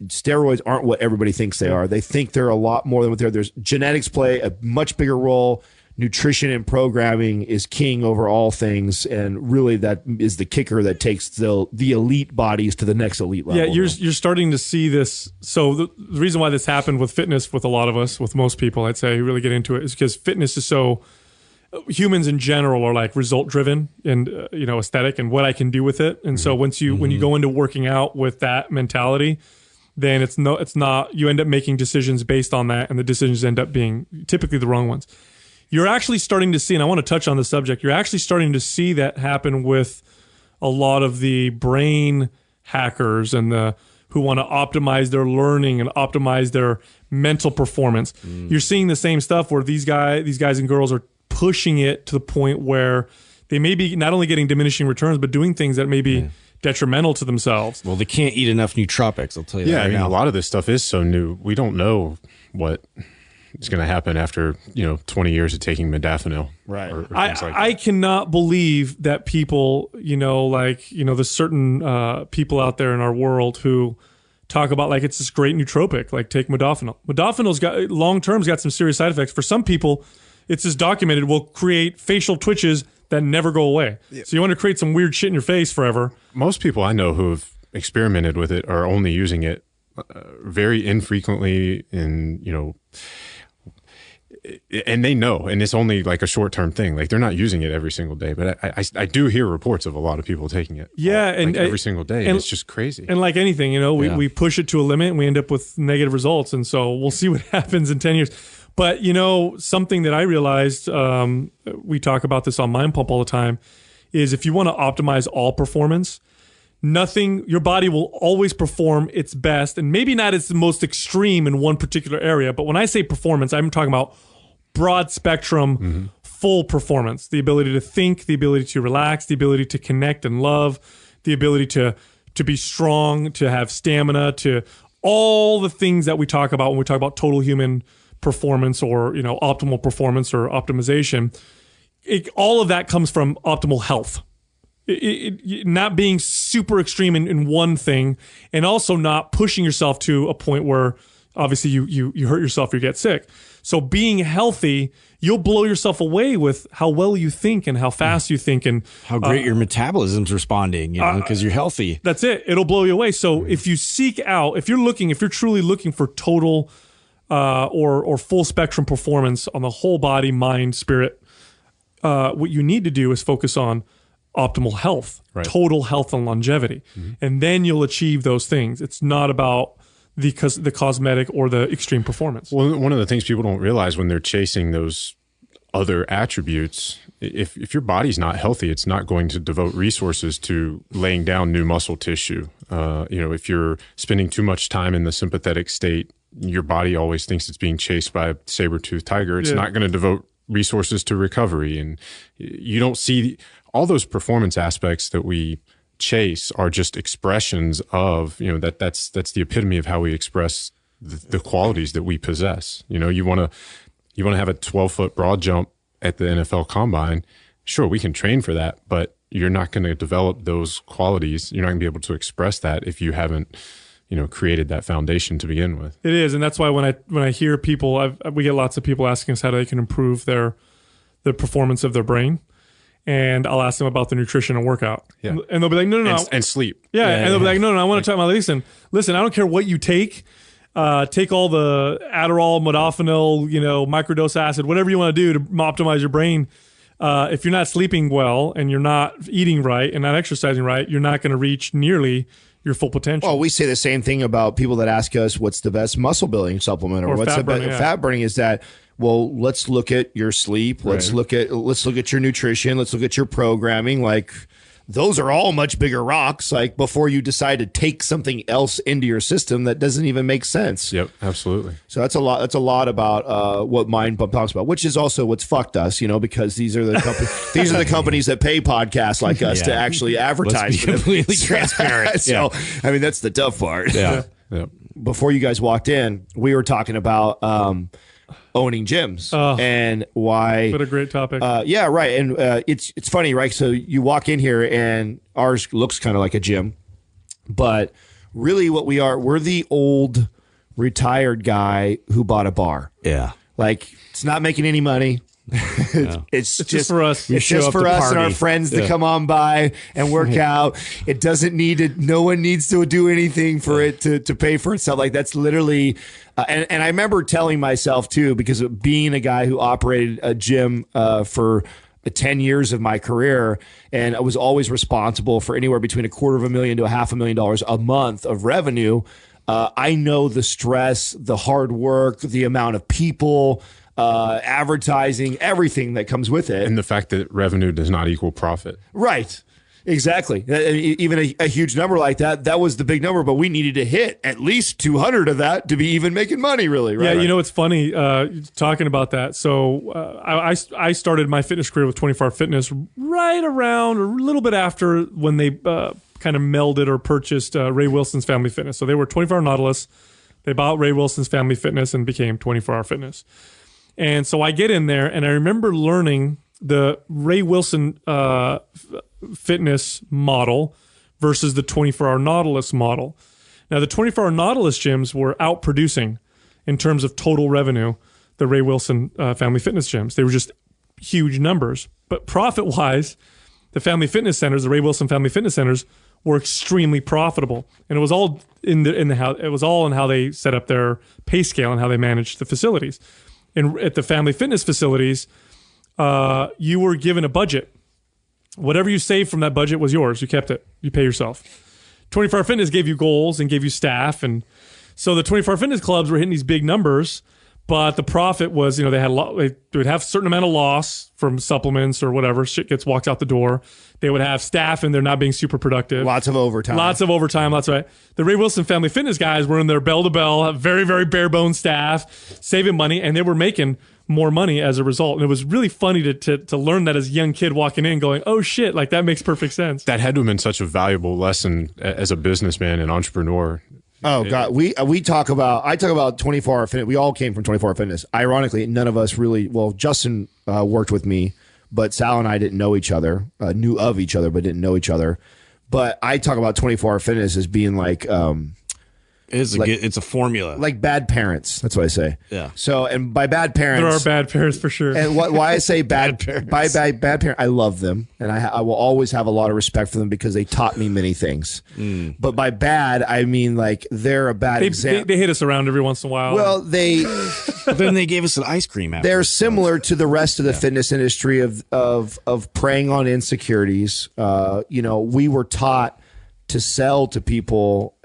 steroids aren't what everybody thinks they are. They think they're a lot more than what they're. There's genetics play a much bigger role. Nutrition and programming is king over all things, and really that is the kicker that takes the elite bodies to the next elite level. Yeah, you're starting to see this. So the reason why this happened with fitness, with a lot of us, with most people, I'd say, who really get into it, is because fitness is so. Humans in general are like result driven and aesthetic and what I can do with it. And so when you go into working out with that mentality, then it's not, you end up making decisions based on that, and the decisions end up being typically the wrong ones. You're actually starting to see, and I want to touch on the subject, you're actually starting to see that happen with a lot of the brain hackers and who want to optimize their learning and optimize their mental performance. You're seeing the same stuff where these guys and girls are pushing it to the point where they may be not only getting diminishing returns, but doing things that may be detrimental to themselves. Well, they can't eat enough nootropics, I'll tell you that. Yeah, right now. a lot of this stuff is so new. We don't know what is going to happen after 20 years of taking modafinil. Right. Or things like that. I cannot believe that people, there's certain people out there in our world who talk about like it's this great nootropic, like take modafinil. Modafinil's got long term's got some serious side effects. For some people, it's just documented, will create facial twitches that never go away. Yeah. So you want to create some weird shit in your face forever. Most people I know who have experimented with it are only using it very infrequently, and and they know, and it's only like a short-term thing. Like they're not using it every single day, but I do hear reports of a lot of people taking it. Yeah, and every single day, and it's just crazy. And like anything, we push it to a limit, and we end up with negative results. And so we'll see what happens in 10 years. But, something that I realized, we talk about this on Mind Pump all the time, is if you want to optimize all performance, your body will always perform its best, and maybe not its most extreme in one particular area. But when I say performance, I'm talking about broad spectrum, full performance, the ability to think, the ability to relax, the ability to connect and love, the ability to be strong, to have stamina, to all the things that we talk about when we talk about total human performance or optimal performance or optimization. All of that comes from optimal health. Not being super extreme in one thing, and also not pushing yourself to a point where obviously you hurt yourself or you get sick. So being healthy, you'll blow yourself away with how well you think and how fast you think and how great your metabolism's responding, because you're healthy. That's it. It'll blow you away. So if you seek out, if you're truly looking for total or full spectrum performance on the whole body, mind, spirit, what you need to do is focus on optimal health, total health and longevity. And then you'll achieve those things. It's not about the cosmetic or the extreme performance. Well, one of the things people don't realize when they're chasing those other attributes, if your body's not healthy, it's not going to devote resources to laying down new muscle tissue. If you're spending too much time in the sympathetic state, your body always thinks it's being chased by a saber-toothed tiger. It's not going to devote resources to recovery. And you don't see all those performance aspects that we chase are just expressions of, that's the epitome of how we express the qualities that we possess. You want to have a 12-foot broad jump at the NFL Combine. Sure, we can train for that, but you're not going to develop those qualities. You're not going to be able to express that if you haven't, created that foundation to begin with. It is, and that's why when I hear people, we get lots of people asking us how they can improve the performance of their brain, and I'll ask them about the nutrition and workout, and they'll be like, no, and sleep, and they'll be like, no, I want to talk about listen, I don't care what you take. Take all the Adderall, modafinil, microdose acid, whatever you want to do to optimize your brain. If you're not sleeping well and you're not eating right and not exercising right, you're not going to reach nearly your full potential. Well, we say the same thing about people that ask us what's the best muscle building supplement or what's the best fat burning. Is that, well, let's look at your sleep. Let's look at your nutrition. Let's look at your programming. Like, those are all much bigger rocks. Like, before you decide to take something else into your system that doesn't even make sense. Yep, absolutely. So that's a lot. That's a lot about what Mind Pump talks about, which is also what's fucked us, because these are the these are the companies that pay podcasts like us to actually advertise. Let's be completely transparent. So, I mean, that's the tough part. Yeah. Before you guys walked in, we were talking about owning gyms and why. What a great topic. Yeah, right. And it's funny, right? So you walk in here and ours looks kind of like a gym, but really what we're the old retired guy who bought a bar. Yeah. Like, it's not making any money. It's just for us. It's just for us and our friends to come on by and work out. It doesn't need to. No one needs to do anything for it to pay for itself. Like, that's literally. And I remember telling myself too, because of being a guy who operated a gym for 10 years of my career, and I was always responsible for anywhere between $250,000 to $500,000 a month of revenue. I know the stress, the hard work, the amount of people. Advertising, everything that comes with it. And the fact that revenue does not equal profit. Right. Exactly. Even a huge number like that was the big number, but we needed to hit at least 200 of that to be even making money, really. Right? Yeah, it's funny talking about that. So I started my fitness career with 24 Hour Fitness right around or a little bit after when they kind of melded or purchased Ray Wilson's Family Fitness. So they were 24 Hour Nautilus. They bought Ray Wilson's Family Fitness and became 24 Hour Fitness. And so I get in there, and I remember learning the Ray Wilson fitness model versus the 24-Hour Nautilus model. Now, the 24-Hour Nautilus gyms were outproducing in terms of total revenue the Ray Wilson Family Fitness gyms. They were just huge numbers. But profit-wise, the Family Fitness centers, the Ray Wilson Family Fitness centers, were extremely profitable, and it was all in how they set up their pay scale and how they managed the facilities. And at the Family Fitness facilities, you were given a budget. Whatever you saved from that budget was yours. You kept it. You pay yourself. 24 Hour Fitness gave you goals and gave you staff. And so the 24 Hour Fitness clubs were hitting these big numbers, but the profit was, they would have a certain amount of loss from supplements or whatever. Shit gets walked out the door. They would have staff and they're not being super productive. Lots of overtime. The Ray Wilson Family Fitness guys were in their bell to bell, very, very bare bones staff, saving money, and they were making more money as a result. And it was really funny to learn that as a young kid walking in going, oh shit, like that makes perfect sense. That had to have been such a valuable lesson as a businessman and entrepreneur. Oh God, I talk about 24 Hour Fitness. We all came from 24 Hour Fitness. Ironically, none of us really. Well, Justin worked with me, but Sal and I didn't know each other. Knew of each other, but didn't know each other. But I talk about 24 Hour Fitness as being like. It's a formula. Like bad parents. That's what I say. Yeah. So, and by bad parents. There are bad parents for sure. And why I say bad parents. By bad parent, I love them. And I will always have a lot of respect for them because they taught me many things. But by bad, I mean like they're a bad example. They hit us around every once in a while. Well, But then they gave us an ice cream after. They're similar to the rest of the fitness industry of preying on insecurities. We were taught to sell to people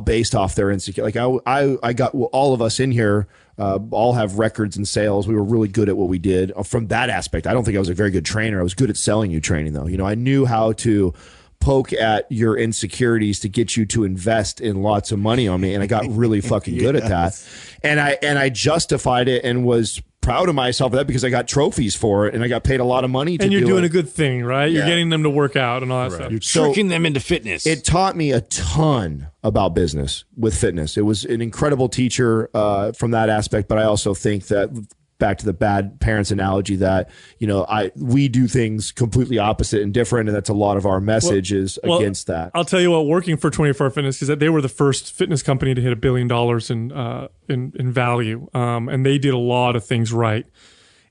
based off their insecurity. Like I got all of us in here all have records in sales. We were really good at what we did from that aspect. I don't think I was a very good trainer. I was good at selling you training though. I knew how to poke at your insecurities to get you to invest in lots of money on me. And I got really fucking good at that. And I justified it and was proud of myself for that because I got trophies for it and I got paid a lot of money to do it. And you're doing a good thing, right? You're getting them to work out and all that stuff. You're tricking them into fitness. It taught me a ton about business with fitness. It was an incredible teacher from that aspect, but I also think that back to the bad parents analogy that, we do things completely opposite and different. And that's a lot of our message is against that. I'll tell you what, working for 24 Hour Fitness is that they were the first fitness company to hit $1 billion in value. And they did a lot of things right.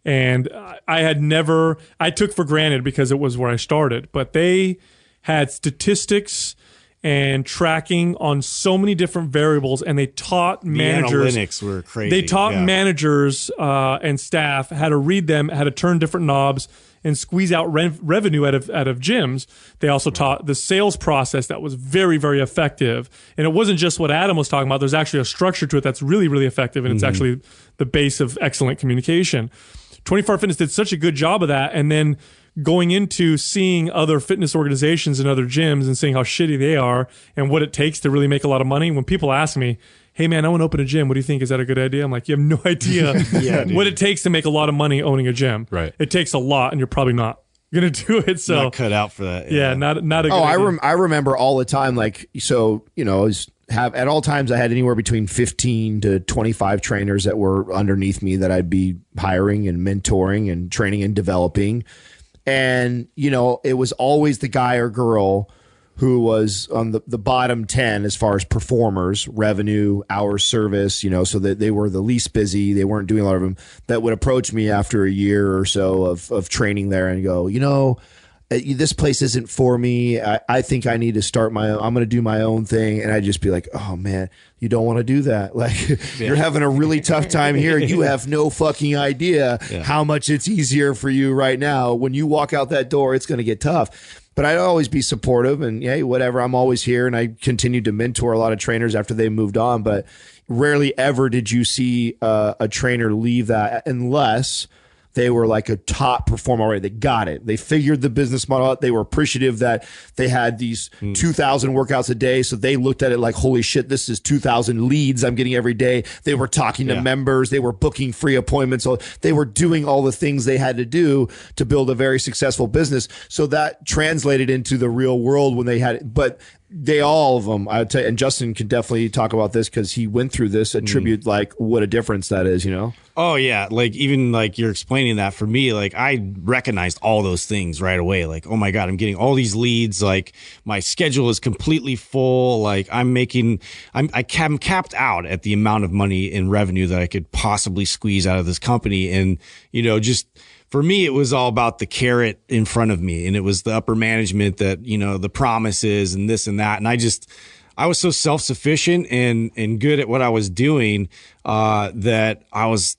And I took for granted because it was where I started, but they had statistics and tracking on so many different variables, and they taught managers. The analytics were crazy. They taught managers and staff how to read them, how to turn different knobs, and squeeze out revenue out of gyms. They also taught the sales process that was very, very effective. And it wasn't just what Adam was talking about. There's actually a structure to it that's really, really effective, and it's actually the base of excellent communication. 24 Hour Fitness did such a good job of that, and then going into seeing other fitness organizations and other gyms and seeing how shitty they are and what it takes to really make a lot of money. When people ask me, hey man, I want to open a gym, what do you think? Is that a good idea? I'm like, you have no idea what it takes to make a lot of money owning a gym. Right. It takes a lot, and you're probably not going to do it. So not cut out for that. Yeah, not a good idea. I remember all the time, like, so, at all times I had anywhere between 15 to 25 trainers that were underneath me that I'd be hiring and mentoring and training and developing. And, it was always the guy or girl who was on the bottom 10 as far as performers, revenue, hours service, so that they were the least busy. They weren't doing a lot of them, that would approach me after a year or so of training there and go, this place isn't for me. I think I need to start I'm going to do my own thing. And I'd just be like, oh man, you don't want to do that. Like you're having a really tough time here. You have no fucking idea how much it's easier for you right now. When you walk out that door, it's going to get tough. But I'd always be supportive and hey, whatever, I'm always here. And I continued to mentor a lot of trainers after they moved on. But rarely ever did you see a trainer leave that unless they were like a top performer already. They got it. They figured the business model out. They were appreciative that they had these 2,000 workouts a day. So they looked at it like, holy shit, this is 2,000 leads I'm getting every day. They were talking to members. They were booking free appointments. So they were doing all the things they had to do to build a very successful business. So that translated into the real world when they had it. But all of them, I would tell you, and Justin can definitely talk about this because he went through this, attribute like what a difference that is, Oh yeah. Like even like you're explaining that for me, like I recognized all those things right away. Like, oh my God, I'm getting all these leads. Like my schedule is completely full. Like I'm capped out at the amount of money in revenue that I could possibly squeeze out of this company. And, just for me, it was all about the carrot in front of me, and it was the upper management that, the promises and this and that. And I was so self-sufficient and good at what I was doing, that I was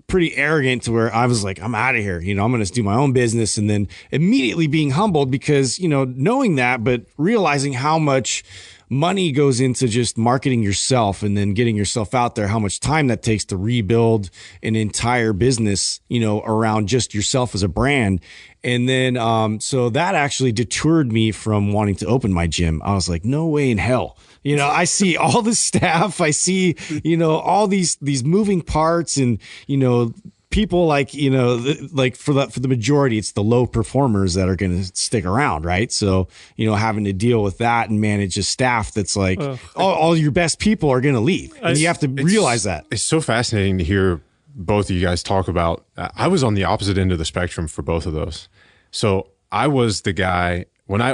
pretty arrogant to where I was like, I'm out of here. I'm going to do my own business. And then immediately being humbled because, knowing that, but realizing how much money goes into just marketing yourself and then getting yourself out there, how much time that takes to rebuild an entire business, around just yourself as a brand. And then, so that actually deterred me from wanting to open my gym. I was like, no way in hell. I see all the staff, I see, all these moving parts and, people like, like for the majority, it's the low performers that are going to stick around. Right. So, having to deal with that and manage a staff that's like all your best people are going to leave. And you have to realize that. It's so fascinating to hear both of you guys talk about. I was on the opposite end of the spectrum for both of those. So I was the guy when I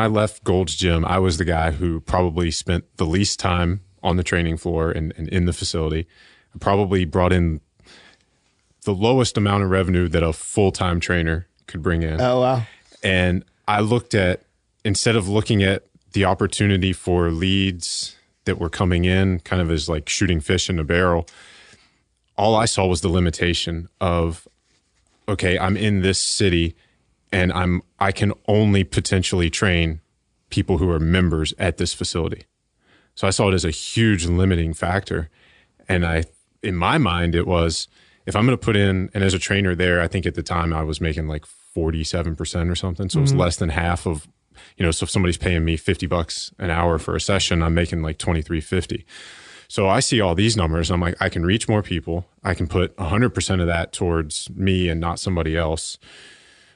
left Gold's Gym, I was the guy who probably spent the least time on the training floor and in the facility. I probably brought in the lowest amount of revenue that a full-time trainer could bring in. Oh, wow. And I instead of looking at the opportunity for leads that were coming in kind of as like shooting fish in a barrel, all I saw was the limitation of, okay, I'm in this city and I can only potentially train people who are members at this facility. So I saw it as a huge limiting factor. And in my mind, it was, if I'm going to put in, and as a trainer there, I think at the time I was making like 47% or something. So it was less than half of, so if somebody's paying me $50 an hour for a session, I'm making like $23.50. So I see all these numbers. I'm like, I can reach more people. I can put 100% of that towards me and not somebody else,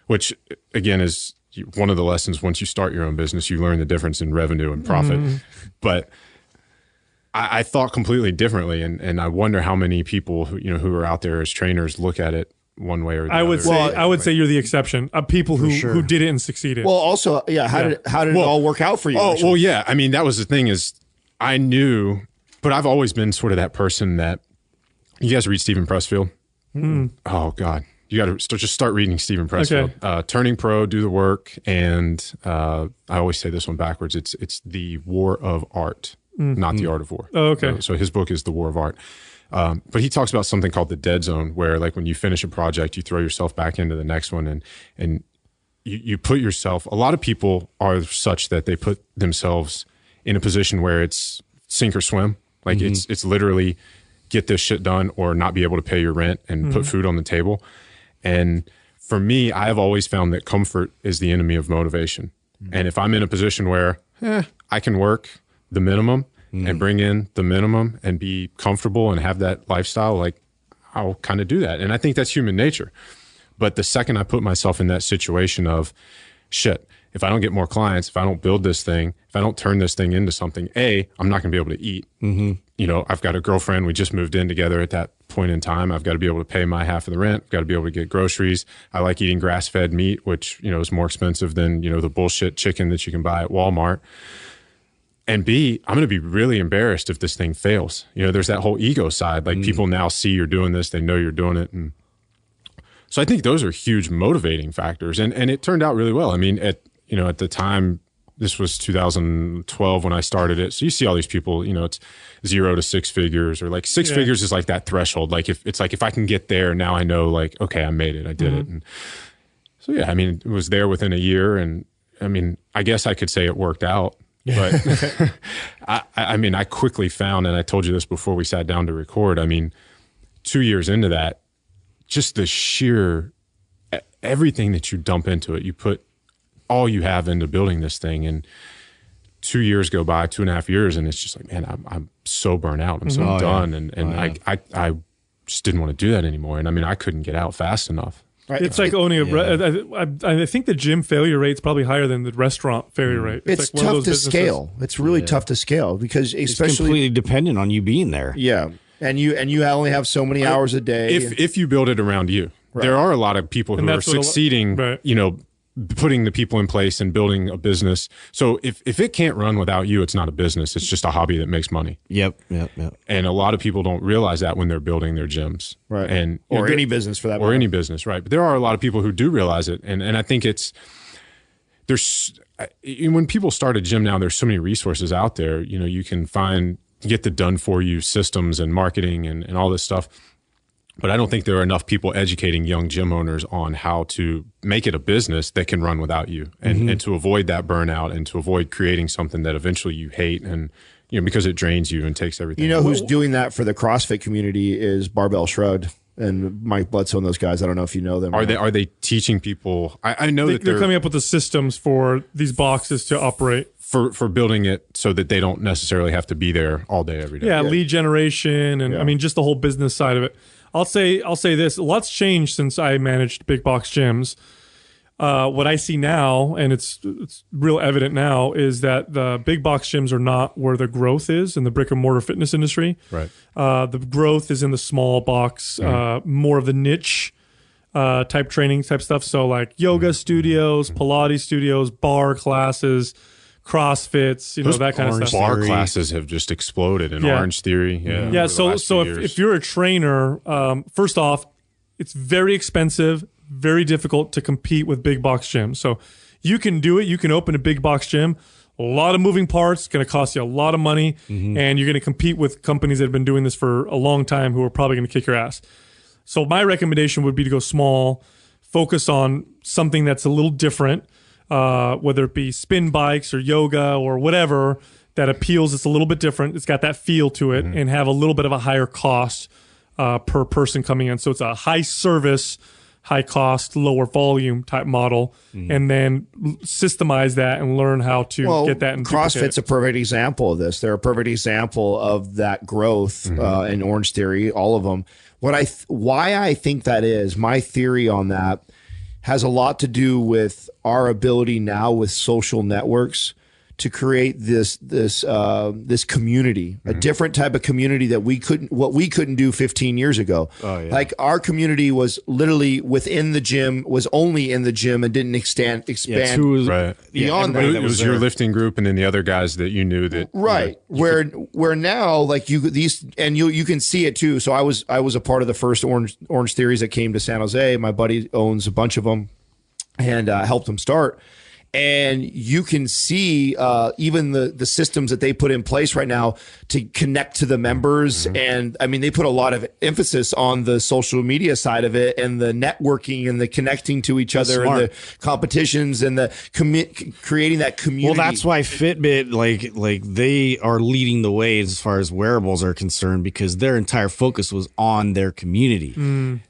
which again is one of the lessons. Once you start your own business, you learn the difference in revenue and profit. But I thought completely differently, and I wonder how many people who are out there as trainers look at it one way or the other. I would say you're the exception of people who did it and succeeded. Well, also, how did it all work out for you? Oh, well, yeah. I mean, that was the thing is I knew, but I've always been sort of that person that you guys read Stephen Pressfield. Oh God, you got to just start reading Stephen Pressfield. Okay. Turning Pro, Do the Work, and I always say this one backwards. It's the War of Art. Not the art of war. Oh, okay. So his book is The War of Art. But he talks about something called the dead zone, where like when you finish a project, you throw yourself back into the next one, and you put yourself. A lot of people are such that they put themselves in a position where it's sink or swim. Like it's literally get this shit done or not be able to pay your rent and put food on the table. And for me, I've always found that comfort is the enemy of motivation. And if I'm in a position where I can work the minimum and bring in the minimum and be comfortable and have that lifestyle, like I'll kind of do that. And I think that's human nature. But the second I put myself in that situation of shit, if I don't get more clients, if I don't build this thing, if I don't turn this thing into something, I'm not going to be able to eat. I've got a girlfriend. We just moved in together at that point in time. I've got to be able to pay my half of the rent. I've got to be able to get groceries. I like eating grass-fed meat, which, is more expensive than, the bullshit chicken that you can buy at Walmart. And B, I'm going to be really embarrassed if this thing fails. There's that whole ego side. Like people now see you're doing this. They know you're doing it. And so I think those are huge motivating factors. And it turned out really well. I mean, at the time, this was 2012 when I started it. So you see all these people, it's 0 to 6 figures, or like 6 figures is like that threshold. Like if I can get there, now I know like, okay, I made it. I did it. And so, yeah, I mean, it was there within a year. And I mean, I guess I could say it worked out. But I mean, I quickly found, and I told you this before we sat down to record, I mean, 2 years into that, just the sheer, everything that you dump into it, you put all you have into building this thing. And 2 years go by, 2.5 years, and it's just like, man, I'm so burnt out. I'm so done. I just didn't want to do that anymore. And I mean, I couldn't get out fast enough. Right. It's like owning I think the gym failure rate is probably higher than the restaurant failure rate. It's like tough to scale. It's really tough to scale because especially it's completely dependent on you being there. Yeah. And you only have so many hours a day. If you build it around you. Right. There are a lot of people who are succeeding, putting the people in place and building a business. So if it can't run without you, it's not a business. It's just a hobby that makes money. Yep. And a lot of people don't realize that when they're building their gyms. Right. Or any business for that matter. Or any business, right. But there are a lot of people who do realize it. And I think when people start a gym now, there's so many resources out there. You can get the done for you systems and marketing and all this stuff. But I don't think there are enough people educating young gym owners on how to make it a business that can run without you and to avoid that burnout and to avoid creating something that eventually you hate and, because it drains you and takes everything. Who's doing that for the CrossFit community is Barbell Shred and Mike Bledsoe and those guys. I don't know if you know them. Are they teaching people? I know that they're coming up with the systems for these boxes to operate. For building it so that they don't necessarily have to be there all day, every day. Yeah, lead generation and I mean, just the whole business side of it. I'll say this. A lot's changed since I managed big box gyms. What I see now, and it's real evident now, is that the big box gyms are not where the growth is in the brick and mortar fitness industry. Right. The growth is in the small box, more of the niche type training type stuff. So like yoga studios, Pilates studios, bar classes, CrossFits, that kind of stuff. Bar classes have just exploded in Orange Theory. Yeah. So if you're a trainer, first off, it's very expensive, very difficult to compete with big box gyms. So you can do it. You can open a big box gym. A lot of moving parts, going to cost you a lot of money, and you're going to compete with companies that have been doing this for a long time who are probably going to kick your ass. So my recommendation would be to go small, focus on something that's a little different. Whether it be spin bikes or yoga or whatever that appeals, it's a little bit different. It's got that feel to it and have a little bit of a higher cost per person coming in. So it's a high service, high cost, lower volume type model, and then systemize that and learn how to get that. CrossFit's a perfect example of this. They're a perfect example of that growth in Orange Theory, all of them. Why I think that is, my theory on that has a lot to do with our ability now with social networks to create this community, a different type of community that we couldn't do 15 years ago. Oh, yeah. Like our community was literally within the gym, was only in the gym and didn't expand right. beyond that. It was your lifting group and then the other guys that you knew that. Right. Where now, like you can see it too. So I was a part of the first Orange Theories that came to San Jose. My buddy owns a bunch of them and helped them start. And you can see even the systems that they put in place right now to connect to the members. And I mean, they put a lot of emphasis on the social media side of it and the networking and the connecting to each other and the competitions and the creating that community. Well, that's why Fitbit, like they are leading the way as far as wearables are concerned, because their entire focus was on their community.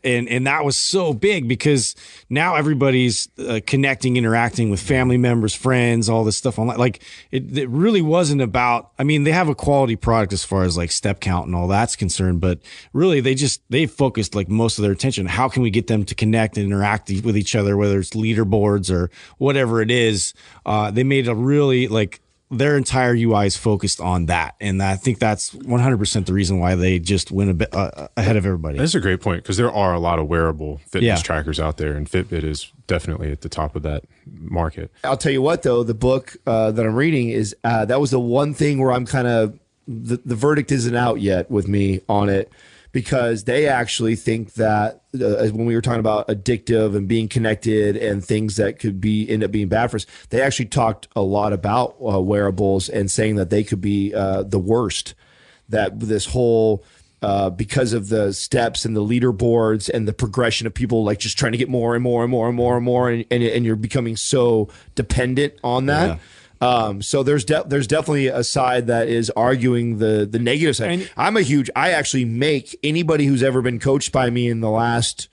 And that was so big because now everybody's connecting, interacting with family members, friends, all this stuff online. Like it really wasn't about, I mean, they have a quality product as far as like step count and all that's concerned, but really they focused like most of their attention. How can we get them to connect and interact with each other, whether it's leaderboards or whatever it is? They made a really like their entire UI is focused on that. And I think that's 100% the reason why they just went a bit ahead of everybody. That's a great point because there are a lot of wearable fitness trackers out there, and Fitbit is definitely at the top of that market. I'll tell you what, though, the book that I'm reading is that was the one thing where I'm kind of the verdict isn't out yet with me on it, because they actually think that when we were talking about addictive and being connected and things that could end up being bad for us, they actually talked a lot about wearables and saying that they could be the worst. That this whole because of the steps and the leaderboards and the progression of people like just trying to get more and more and more and more and more, and you're becoming so dependent on that. Yeah. So there's definitely a side that is arguing the negative side. And I actually make anybody who's ever been coached by me in the last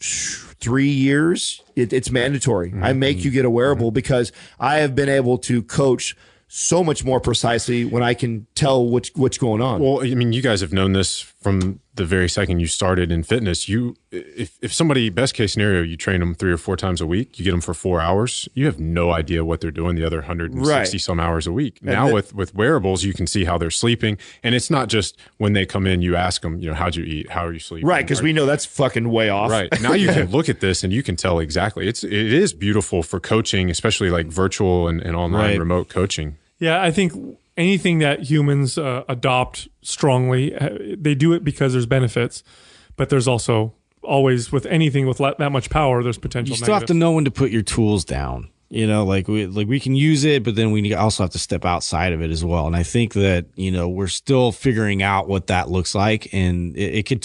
3 years, it's mandatory. I make you get a wearable because I have been able to coach so much more precisely when I can tell what's going on. Well, I mean, you guys have known this from the very second you started in fitness. If somebody, best case scenario, you train them 3 or 4 times a week, you get them for 4 hours, you have no idea what they're doing the other 160 some hours a week. Now with wearables, you can see how they're sleeping. And it's not just when they come in, you ask them, how'd you eat? How are you sleeping? Right. Because we know that's fucking way off. Right. Now you can look at this and you can tell exactly. It is beautiful for coaching, especially like virtual and online remote coaching. Yeah. I think anything that humans adopt strongly, they do it because there's benefits, but there's also always with anything with that much power, there's potential. You still have to know when to put your tools down. Like we can use it, but then we also have to step outside of it as well. And I think that, we're still figuring out what that looks like. And it could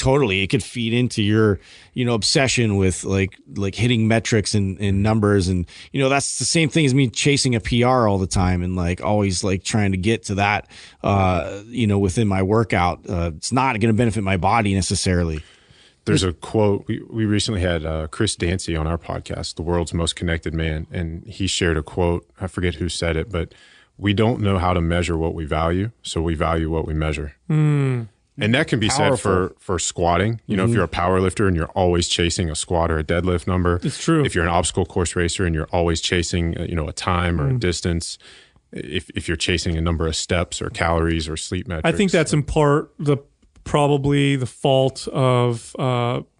feed into your, obsession with like hitting metrics and numbers. And, that's the same thing as me chasing a PR all the time and like always like trying to get to that, within my workout. It's not going to benefit my body necessarily. There's a quote. We recently had Chris Dancy on our podcast, the world's most connected man, and he shared a quote. I forget who said it, but we don't know how to measure what we value, so we value what we measure. And that can be said for squatting. If you're a power lifter and you're always chasing a squat or a deadlift number. It's true. If you're an obstacle course racer and you're always chasing, a time or a distance. If you're chasing a number of steps or calories or sleep metrics. I think that's in part probably the fault of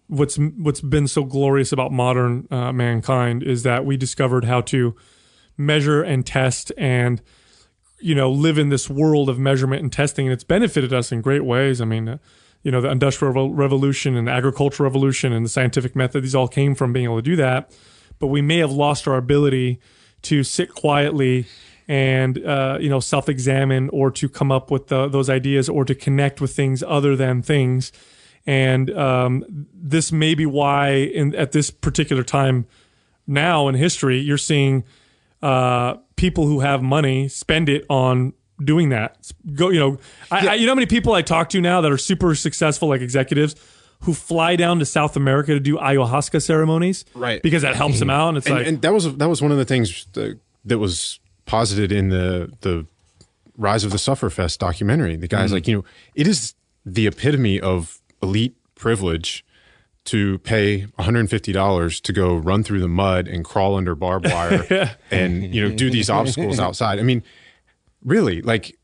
what's been so glorious about modern mankind is that we discovered how to measure and test and live in this world of measurement and testing, and it's benefited us in great ways. I mean, the Industrial Revolution and the Agricultural Revolution and the scientific method, these all came from being able to do that, but we may have lost our ability to sit quietly and self-examine or to come up with those ideas or to connect with things other than things. And this may be why at this particular time now in history, you're seeing people who have money spend it on doing that. How many people I talk to now that are super successful, like executives, who fly down to South America to do ayahuasca ceremonies, right? Because that helps them out. And it's and that was one of the things that was posited in the Rise of the Sufferfest documentary. The guy's like, it is the epitome of elite privilege to pay $150 to go run through the mud and crawl under barbed wire and, do these obstacles outside. I mean, Really, like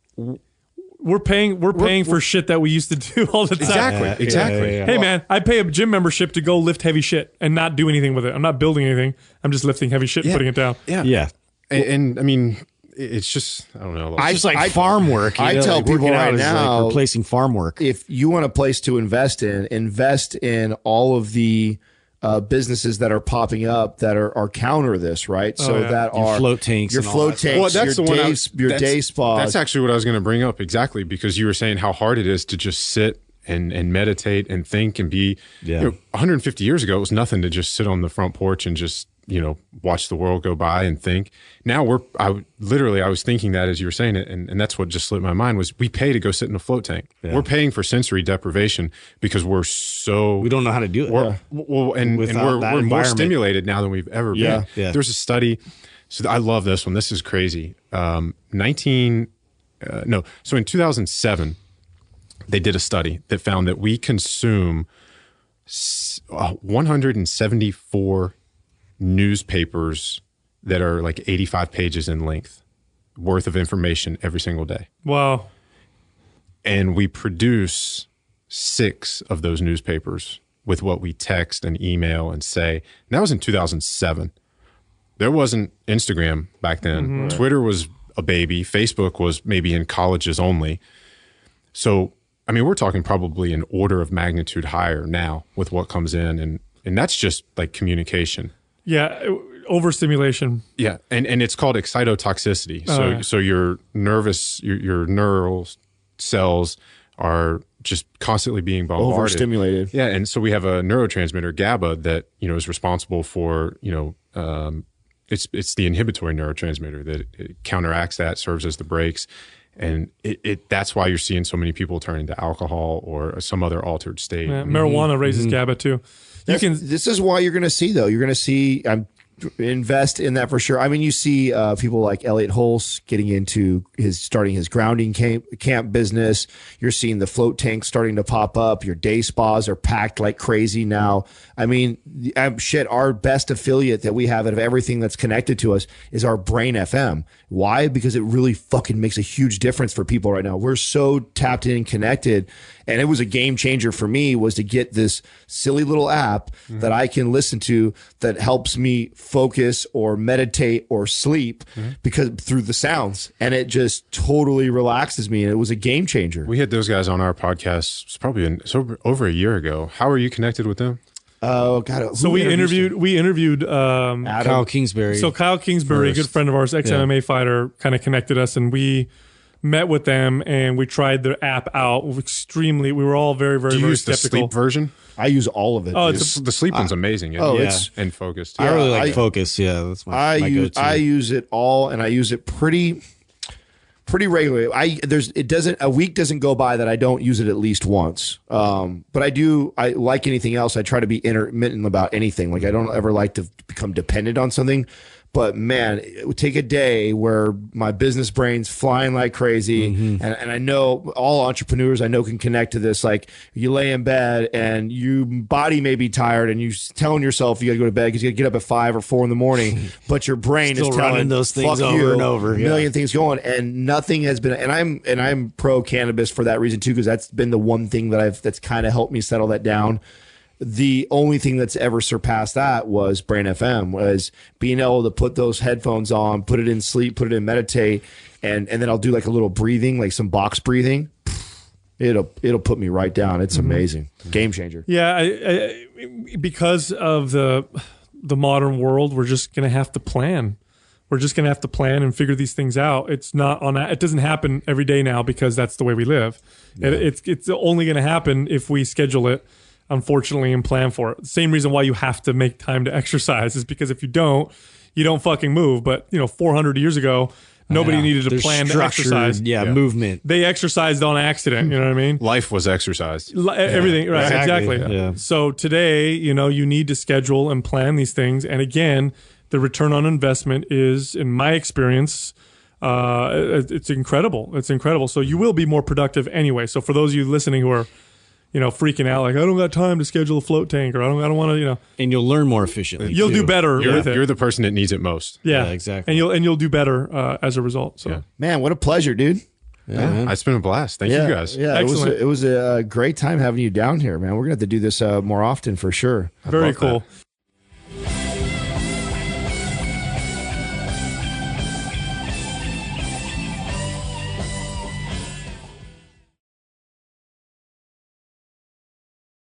we're paying for shit that we used to do all the time. Exactly. Hey man, I pay a gym membership to go lift heavy shit and not do anything with it. I'm not building anything. I'm just lifting heavy shit and putting it down. Yeah. And I mean, it's just, I don't know. It's just like farm work. I tell people right now, like replacing farm work. If you want a place to invest in all of the businesses that are popping up that are counter this, right? That your are float tanks, your and all float that tanks, Well, that's your the one day spas. That's actually what I was going to bring up exactly, because you were saying how hard it is to just sit and meditate and think and be. 150 years ago, it was nothing to just sit on the front porch and just watch the world go by and think. Now I was thinking that as you were saying it, and that's what just slipped my mind was we pay to go sit in a float tank. Yeah. We're paying for sensory deprivation because we don't know how to do it. We're more stimulated now than we've ever been. Yeah. There's a study. So I love this one. This is crazy. So in 2007, they did a study that found that we consume 174 newspapers that are like 85 pages in length worth of information every single day. Wow. And we produce 6 of those newspapers with what we text and email and say. And that was in 2007. There wasn't Instagram back then. Mm-hmm. Twitter was a baby. Facebook was maybe in colleges only. So, I mean, we're talking probably an order of magnitude higher now with what comes in. And that's just like communication. Yeah, overstimulation. Yeah, and it's called excitotoxicity. So your your neural cells are just constantly being bombarded. Overstimulated. Yeah, and so we have a neurotransmitter, GABA, that is responsible for it's the inhibitory neurotransmitter that it counteracts that, serves as the brakes, and that's why you're seeing so many people turn into alcohol or some other altered state. Yeah, marijuana raises GABA too. This is why you're going to see, though. You're going to see invest in that for sure. I mean, you see people like Elliot Hulse getting into starting his grounding camp business. You're seeing the float tanks starting to pop up. Your day spas are packed like crazy now. I mean, our best affiliate that we have out of everything that's connected to us is our Brain FM. Why? Because it really fucking makes a huge difference for people right now. We're so tapped in and connected. And it was a game changer for me was to get this silly little app that I can listen to that helps me focus or meditate or sleep because through the sounds, and it just totally relaxes me. And it was a game changer. We had those guys on our podcast. It's probably over a year ago. How are you connected with them? Oh God! So we interviewed Kyle Kingsbury. So Kyle Kingsbury, a good friend of ours, ex-MMA fighter, kind of connected us, and we met with them and we tried their app out. We were all very, very, Do you very use skeptical. The sleep version? I use all of it. Oh, the sleep one's amazing. And focused. I really like Focus. Yeah, that's my go-to. I use it all, and I use it pretty regularly. A week doesn't go by that I don't use it at least once. But I like anything else. I try to be intermittent about anything. Like I don't ever like to become dependent on something. But man, it would take a day where my business brain's flying like crazy. And I know all entrepreneurs I know can connect to this. Like you lay in bed and your body may be tired and you're telling yourself you got to go to bed because you got to get up at 5 or 4 in the morning. But your brain is telling those things over and over. A million things going, and nothing has been. And I'm pro cannabis for that reason too, because that's been the one thing that's kind of helped me settle that down. The only thing that's ever surpassed that was Brain FM, was being able to put those headphones on, put it in sleep, put it in meditate, and then I'll do like a little breathing, like some box breathing. It'll put me right down. It's amazing. Game changer. Yeah, because of the modern world, we're just going to have to plan. We're just going to have to plan and figure these things out. It doesn't happen every day now because that's the way we live. Yeah. It's only going to happen if we schedule it, unfortunately, and plan for it. Same reason why you have to make time to exercise is because if you don't fucking move. But 400 years ago, nobody needed to plan to exercise. Movement. They exercised on accident. You know what I mean? Life was exercised. Everything, right? Exactly. Yeah. So today, you need to schedule and plan these things. And again, the return on investment is, in my experience, it's incredible. It's incredible. So you will be more productive anyway. So for those of you listening who are freaking out like I don't got time to schedule a float tank, or I don't want to, And you'll learn more efficiently. You'll do better with it. You're the person that needs it most. Yeah, exactly. And you'll do better as a result. So man, what a pleasure, dude. Yeah, it's been a blast. Thank you guys. Yeah, excellent. It was a great time having you down here, man. We're gonna have to do this more often for sure. Very cool.